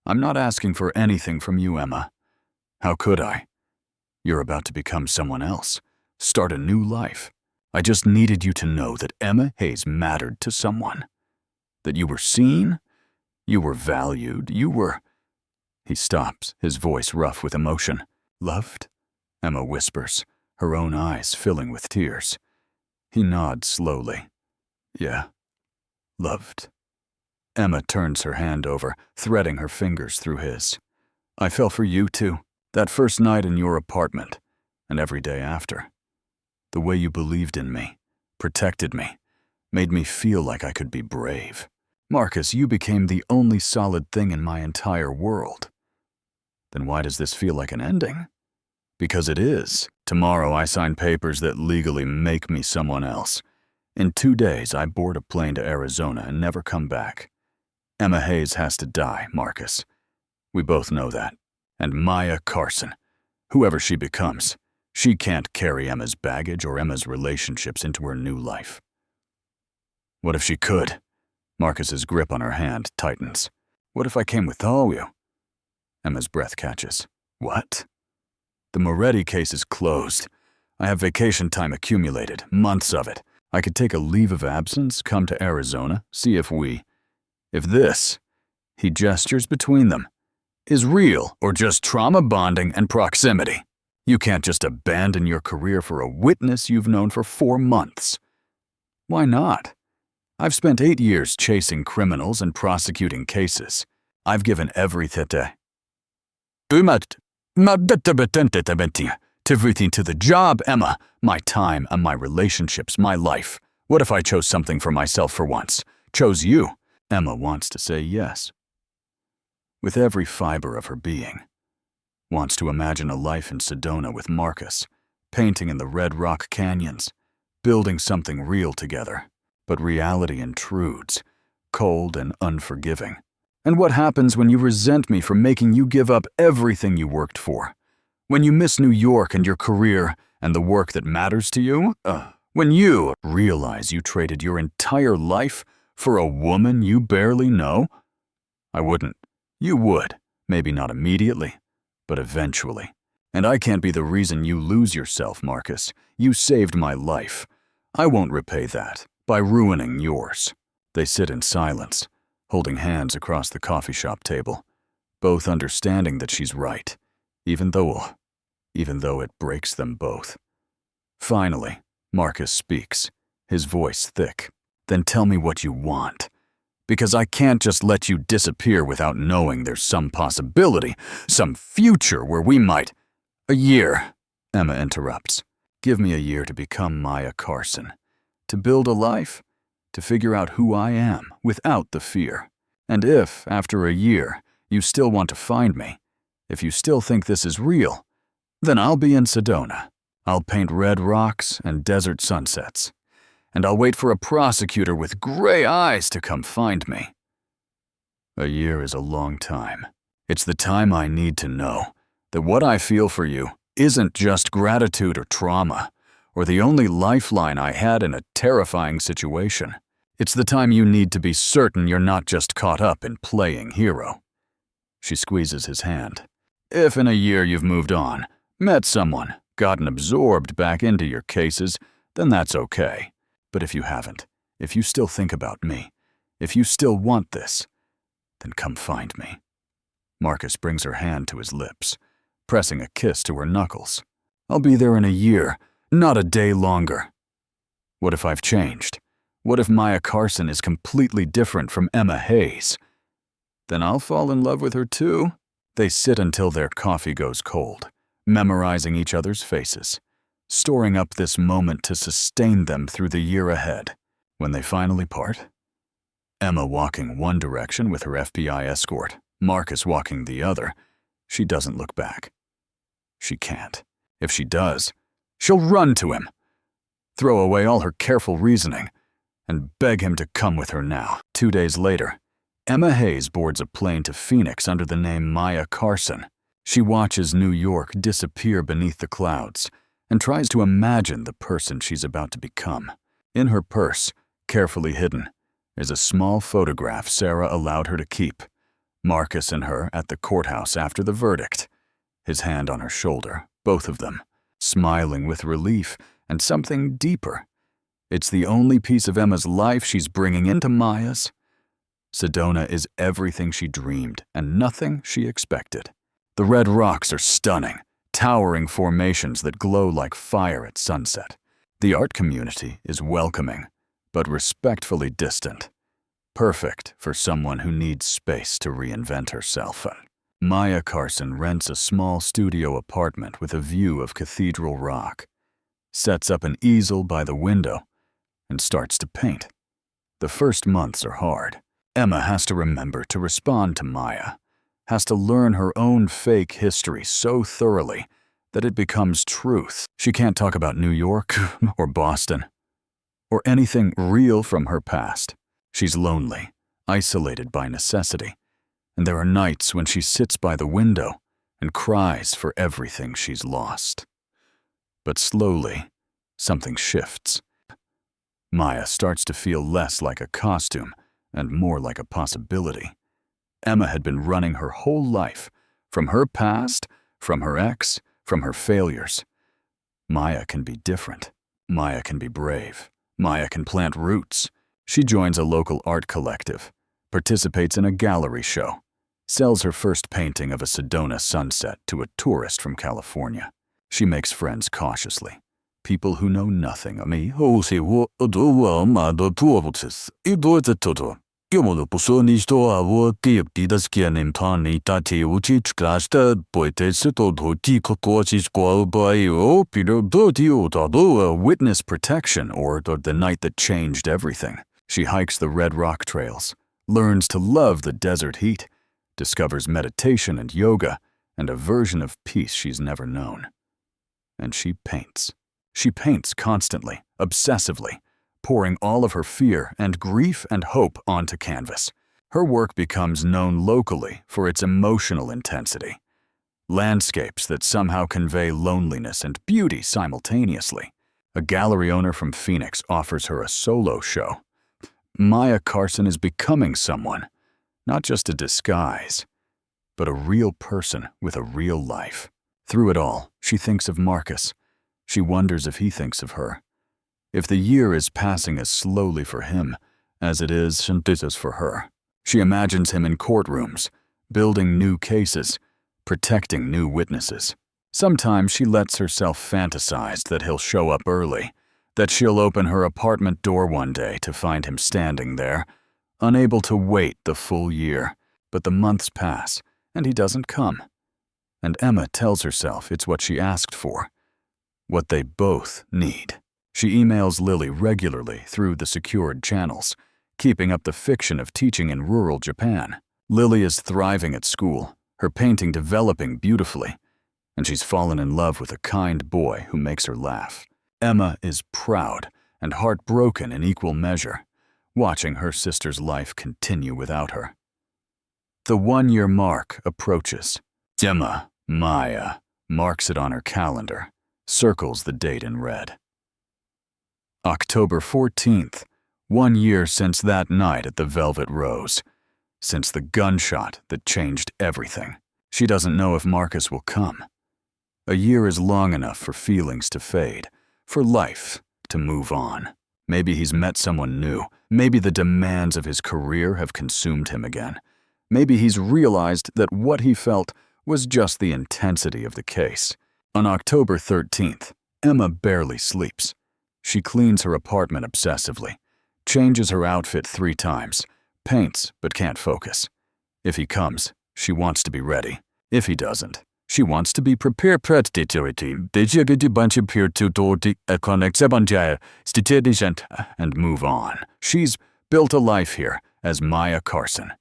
I'm not asking for anything from you, Emma. How could I? You're about to become someone else. Start a new life. I just needed you to know that Emma Hayes mattered to someone. That you were seen, you were valued, you were... He stops, his voice rough with emotion. Loved? Emma whispers, her own eyes filling with tears. He nods slowly. Yeah, loved. Emma turns her hand over, threading her fingers through his. I fell for you too, that first night in your apartment, and every day after. The way you believed in me, protected me, made me feel like I could be brave. Marcus, you became the only solid thing in my entire world. Then why does this feel like an ending? Because it is. Tomorrow I sign papers that legally make me someone else. In 2 days I board a plane to Arizona and never come back. Emma Hayes has to die, Marcus. We both know that. And Maya Carson, whoever she becomes, she can't carry Emma's baggage or Emma's relationships into her new life. What if she could? Marcus's grip on her hand tightens. What if I came with all you? Emma's breath catches. What? The Moretti case is closed. I have vacation time accumulated, months of it. I could take a leave of absence, come to Arizona, see if this, he gestures between them, is real or just trauma bonding and proximity. You can't just abandon your career for a witness you've known for 4 months. Why not? I've spent 8 years chasing criminals and prosecuting cases. I've given everything to the job, Emma, my time and my relationships, my life. What if I chose something for myself for once? Chose you? Emma wants to say yes. With every fiber of her being. Wants to imagine a life in Sedona with Marcus, painting in the Red Rock Canyons, building something real together. But reality intrudes, cold and unforgiving. And what happens when you resent me for making you give up everything you worked for? When you miss New York and your career and the work that matters to you? When you realize you traded your entire life for a woman you barely know? I wouldn't. You would. Maybe not immediately, but eventually. And I can't be the reason you lose yourself, Marcus. You saved my life. I won't repay that by ruining yours. They sit in silence, holding hands across the coffee shop table, both understanding that she's right, even though it breaks them both. Finally, Marcus speaks, his voice thick. Then tell me what you want. Because I can't just let you disappear without knowing there's some possibility, some future where we might... A year, Emma interrupts. Give me a year to become Maya Carson. To build a life, to figure out who I am without the fear. And if, after a year, you still want to find me, if you still think this is real, then I'll be in Sedona. I'll paint red rocks and desert sunsets. And I'll wait for a prosecutor with gray eyes to come find me. A year is a long time. It's the time I need to know that what I feel for you isn't just gratitude or trauma, or the only lifeline I had in a terrifying situation. It's the time you need to be certain you're not just caught up in playing hero. She squeezes his hand. If in a year you've moved on, met someone, gotten absorbed back into your cases, then that's okay. But if you haven't, if you still think about me, if you still want this, then come find me. Marcus brings her hand to his lips, pressing a kiss to her knuckles. I'll be there in a year, not a day longer. What if I've changed? What if Maya Carson is completely different from Emma Hayes? Then I'll fall in love with her too. They sit until their coffee goes cold, memorizing each other's faces, storing up this moment to sustain them through the year ahead. When they finally part, Emma walking one direction with her FBI escort, Marcus walking the other, she doesn't look back. She can't. If she does, she'll run to him, throw away all her careful reasoning, and beg him to come with her now. 2 days later, Emma Hayes boards a plane to Phoenix under the name Maya Carson. She watches New York disappear beneath the clouds and tries to imagine the person she's about to become. In her purse, carefully hidden, is a small photograph Sarah allowed her to keep. Marcus and her at the courthouse after the verdict, his hand on her shoulder, both of them, smiling with relief and something deeper. It's the only piece of Emma's life she's bringing into Maya's. Sedona is everything she dreamed and nothing she expected. The red rocks are stunning, towering formations that glow like fire at sunset. The art community is welcoming, but respectfully distant. Perfect for someone who needs space to reinvent herself. Maya Carson rents a small studio apartment with a view of Cathedral Rock, sets up an easel by the window, and starts to paint. The first months are hard. Emma has to remember to respond to Maya, has to learn her own fake history so thoroughly that it becomes truth. She can't talk about New York or Boston or anything real from her past. She's lonely, isolated by necessity, and there are nights when she sits by the window and cries for everything she's lost. But slowly, something shifts. Maya starts to feel less like a costume and more like a possibility. Emma had been running her whole life, from her past, from her ex, from her failures. Maya can be different. Maya can be brave. Maya can plant roots. She joins a local art collective, participates in a gallery show, sells her first painting of a Sedona sunset to a tourist from California. She makes friends cautiously, people who know nothing of me. Witness protection or the night that changed everything. She hikes the red rock trails, learns to love the desert heat, discovers meditation and yoga, and a version of peace she's never known. And she paints. She paints constantly, obsessively, pouring all of her fear and grief and hope onto canvas. Her work becomes known locally for its emotional intensity. Landscapes that somehow convey loneliness and beauty simultaneously. A gallery owner from Phoenix offers her a solo show. Maya Carson is becoming someone, not just a disguise, but a real person with a real life. Through it all, she thinks of Marcus. She wonders if he thinks of her. If the year is passing as slowly for him as it is for her. She imagines him in courtrooms, building new cases, protecting new witnesses. Sometimes she lets herself fantasize that he'll show up early, that she'll open her apartment door one day to find him standing there, unable to wait the full year. But the months pass, and he doesn't come. And Emma tells herself it's what she asked for, what they both need. She emails Lily regularly through the secured channels, keeping up the fiction of teaching in rural Japan. Lily is thriving at school, her painting developing beautifully, and she's fallen in love with a kind boy who makes her laugh. Emma is proud and heartbroken in equal measure, watching her sister's life continue without her. The 1-year mark approaches. Emma, Maya, marks it on her calendar, circles the date in red. October 14th, 1 year since that night at the Velvet Rose. Since the gunshot that changed everything. She doesn't know if Marcus will come. A year is long enough for feelings to fade, for life to move on. Maybe he's met someone new. Maybe the demands of his career have consumed him again. Maybe he's realized that what he felt was just the intensity of the case. On October 13th, Emma barely sleeps. She cleans her apartment obsessively, changes her outfit 3 times, paints but can't focus. If he comes, she wants to be ready. If he doesn't, she wants to be prepared. And move on. She's built a life here as Maya Carson.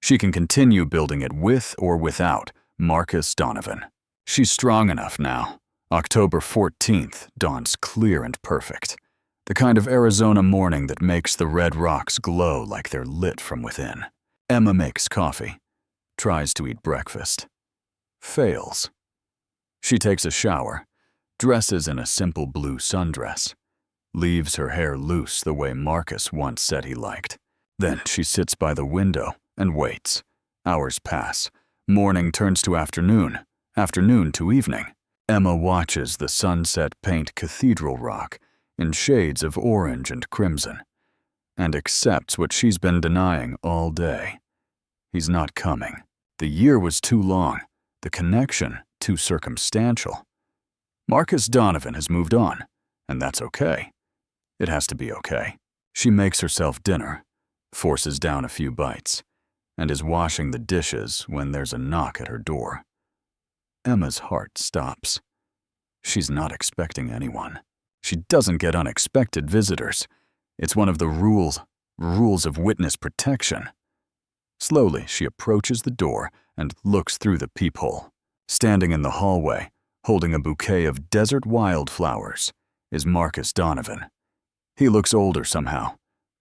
She can continue building it with or without Marcus Donovan. She's strong enough now. October 14th dawns clear and perfect. The kind of Arizona morning that makes the red rocks glow like they're lit from within. Emma makes coffee, tries to eat breakfast. Fails. She takes a shower, dresses in a simple blue sundress, leaves her hair loose the way Marcus once said he liked. Then she sits by the window and waits. Hours pass. Morning turns to afternoon, afternoon to evening. Emma watches the sunset paint Cathedral Rock in shades of orange and crimson, and accepts what she's been denying all day. He's not coming. The year was too long. The connection too circumstantial. Marcus Donovan has moved on, and that's okay. It has to be okay. She makes herself dinner, forces down a few bites, and is washing the dishes when there's a knock at her door. Emma's heart stops. She's not expecting anyone. She doesn't get unexpected visitors. It's one of the rules of witness protection. Slowly, she approaches the door and looks through the peephole. Standing in the hallway, holding a bouquet of desert wildflowers, is Marcus Donovan. He looks older somehow,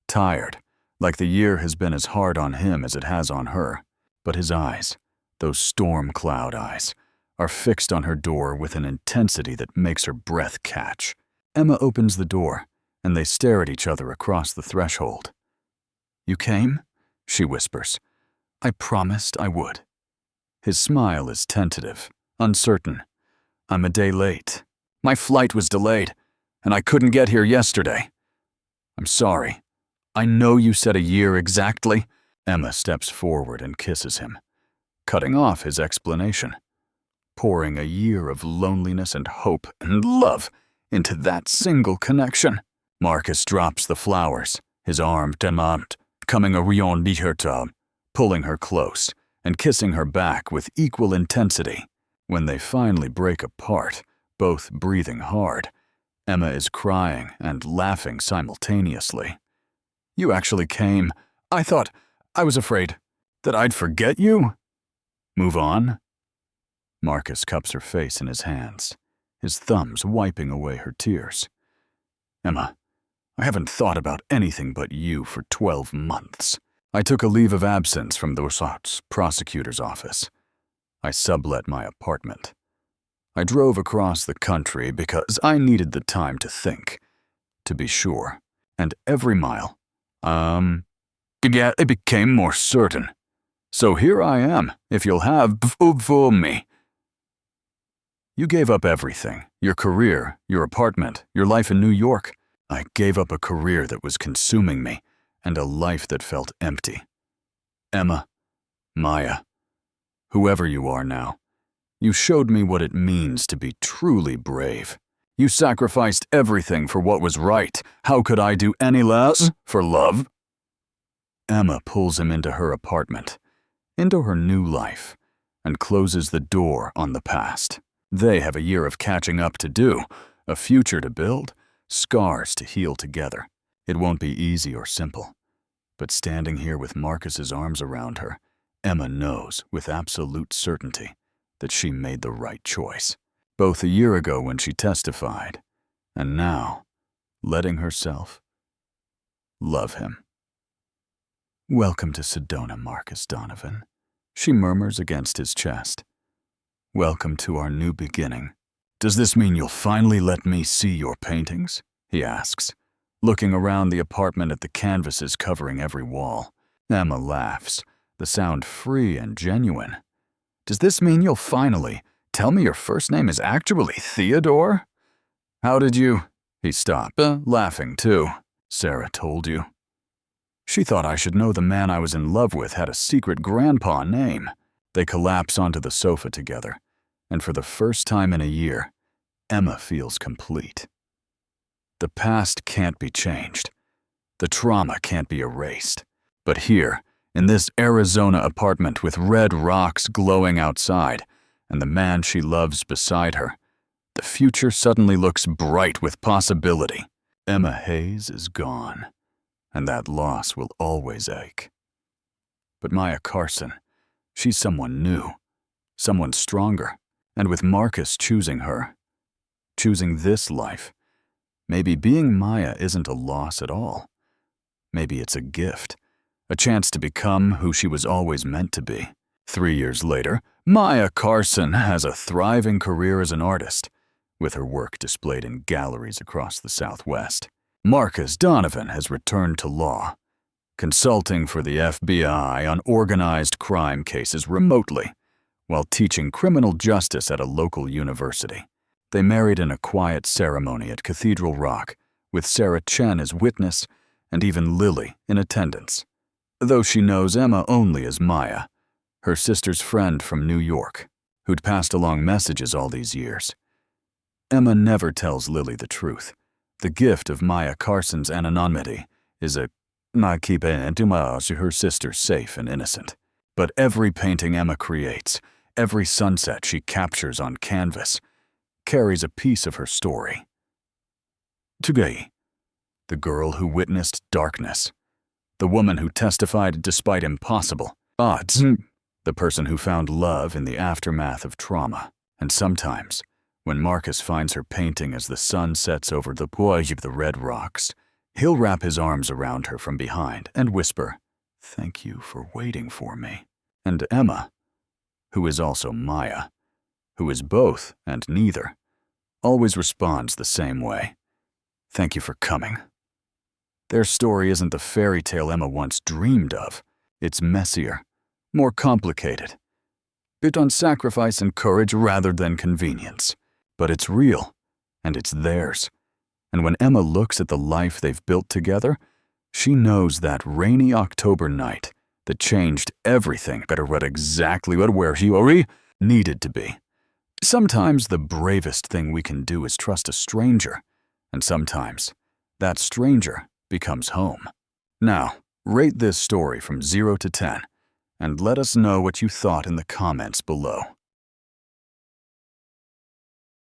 tired, like the year has been as hard on him as it has on her. But his eyes, those storm cloud eyes, are fixed on her door with an intensity that makes her breath catch. Emma opens the door, and they stare at each other across the threshold. "You came?" she whispers. "I promised I would." His smile is tentative, uncertain. "I'm a day late. My flight was delayed, and I couldn't get here yesterday. I'm sorry. I know you said a year exactly." Emma steps forward and kisses him, cutting off his explanation, pouring a year of loneliness and hope and love into that single connection. Marcus drops the flowers, his arm coming around her, pulling her close and kissing her back with equal intensity. When they finally break apart, both breathing hard, Emma is crying and laughing simultaneously. "You actually came. I was afraid that I'd forget you." "Move on?" Marcus cups her face in his hands, his thumbs wiping away her tears. "Emma, I haven't thought about anything but you for 12 months. I took a leave of absence from the prosecutor's office. I sublet my apartment. I drove across the country because I needed the time to think, to be sure. And every mile, it became more certain. So here I am, if you'll have for me." "You gave up everything, your career, your apartment, your life in New York." "I gave up a career that was consuming me and a life that felt empty. Emma, Maya, whoever you are now, you showed me what it means to be truly brave. You sacrificed everything for what was right. How could I do any less for love?" Emma pulls him into her apartment, into her new life, and closes the door on the past. They have a year of catching up to do, a future to build, scars to heal together. It won't be easy or simple. But standing here with Marcus's arms around her, Emma knows with absolute certainty that she made the right choice. Both a year ago when she testified, and now, letting herself love him. "Welcome to Sedona, Marcus Donovan," she murmurs against his chest. "Welcome to our new beginning." "Does this mean you'll finally let me see your paintings?" he asks, looking around the apartment at the canvases covering every wall. Emma laughs, the sound free and genuine. Does this mean you'll finally tell me your first name is actually Theodore? How did you? He stopped, laughing too. Sarah told you. She thought I should know the man I was in love with had a secret grandpa name. They collapse onto the sofa together, and for the first time in a year, Emma feels complete. The past can't be changed. The trauma can't be erased. But here, in this Arizona apartment with red rocks glowing outside and the man she loves beside her, the future suddenly looks bright with possibility. Emma Hayes is gone, and that loss will always ache. But Maya Carson, she's someone new, someone stronger, and with Marcus choosing her, choosing this life, maybe being Maya isn't a loss at all. Maybe it's a gift, a chance to become who she was always meant to be. 3 years later, Maya Carson has a thriving career as an artist, with her work displayed in galleries across the Southwest. Marcus Donovan has returned to law, consulting for the FBI on organized crime cases remotely, while teaching criminal justice at a local university. They married in a quiet ceremony at Cathedral Rock, with Sarah Chen as witness and even Lily in attendance. Though she knows Emma only as Maya, her sister's friend from New York, who'd passed along messages all these years. Emma never tells Lily the truth. The gift of Maya Carson's anonymity is a keeping her sister safe and innocent. But every painting Emma creates, every sunset she captures on canvas, carries a piece of her story. Tugay, the girl who witnessed darkness, the woman who testified despite impossible odds, the person who found love in the aftermath of trauma. And sometimes, when Marcus finds her painting as the sun sets over the poise of the red rocks, he'll wrap his arms around her from behind and whisper, "Thank you for waiting for me." And Emma, who is also Maya, who is both and neither, always responds the same way. "Thank you for coming." Their story isn't the fairy tale Emma once dreamed of. It's messier, more complicated, built on sacrifice and courage rather than convenience. But it's real, and it's theirs. And when Emma looks at the life they've built together, she knows that rainy October night that changed everything better what exactly where he needed to be. Sometimes the bravest thing we can do is trust a stranger, and sometimes that stranger becomes home. Now, rate this story from 0 to 10, and let us know what you thought in the comments below.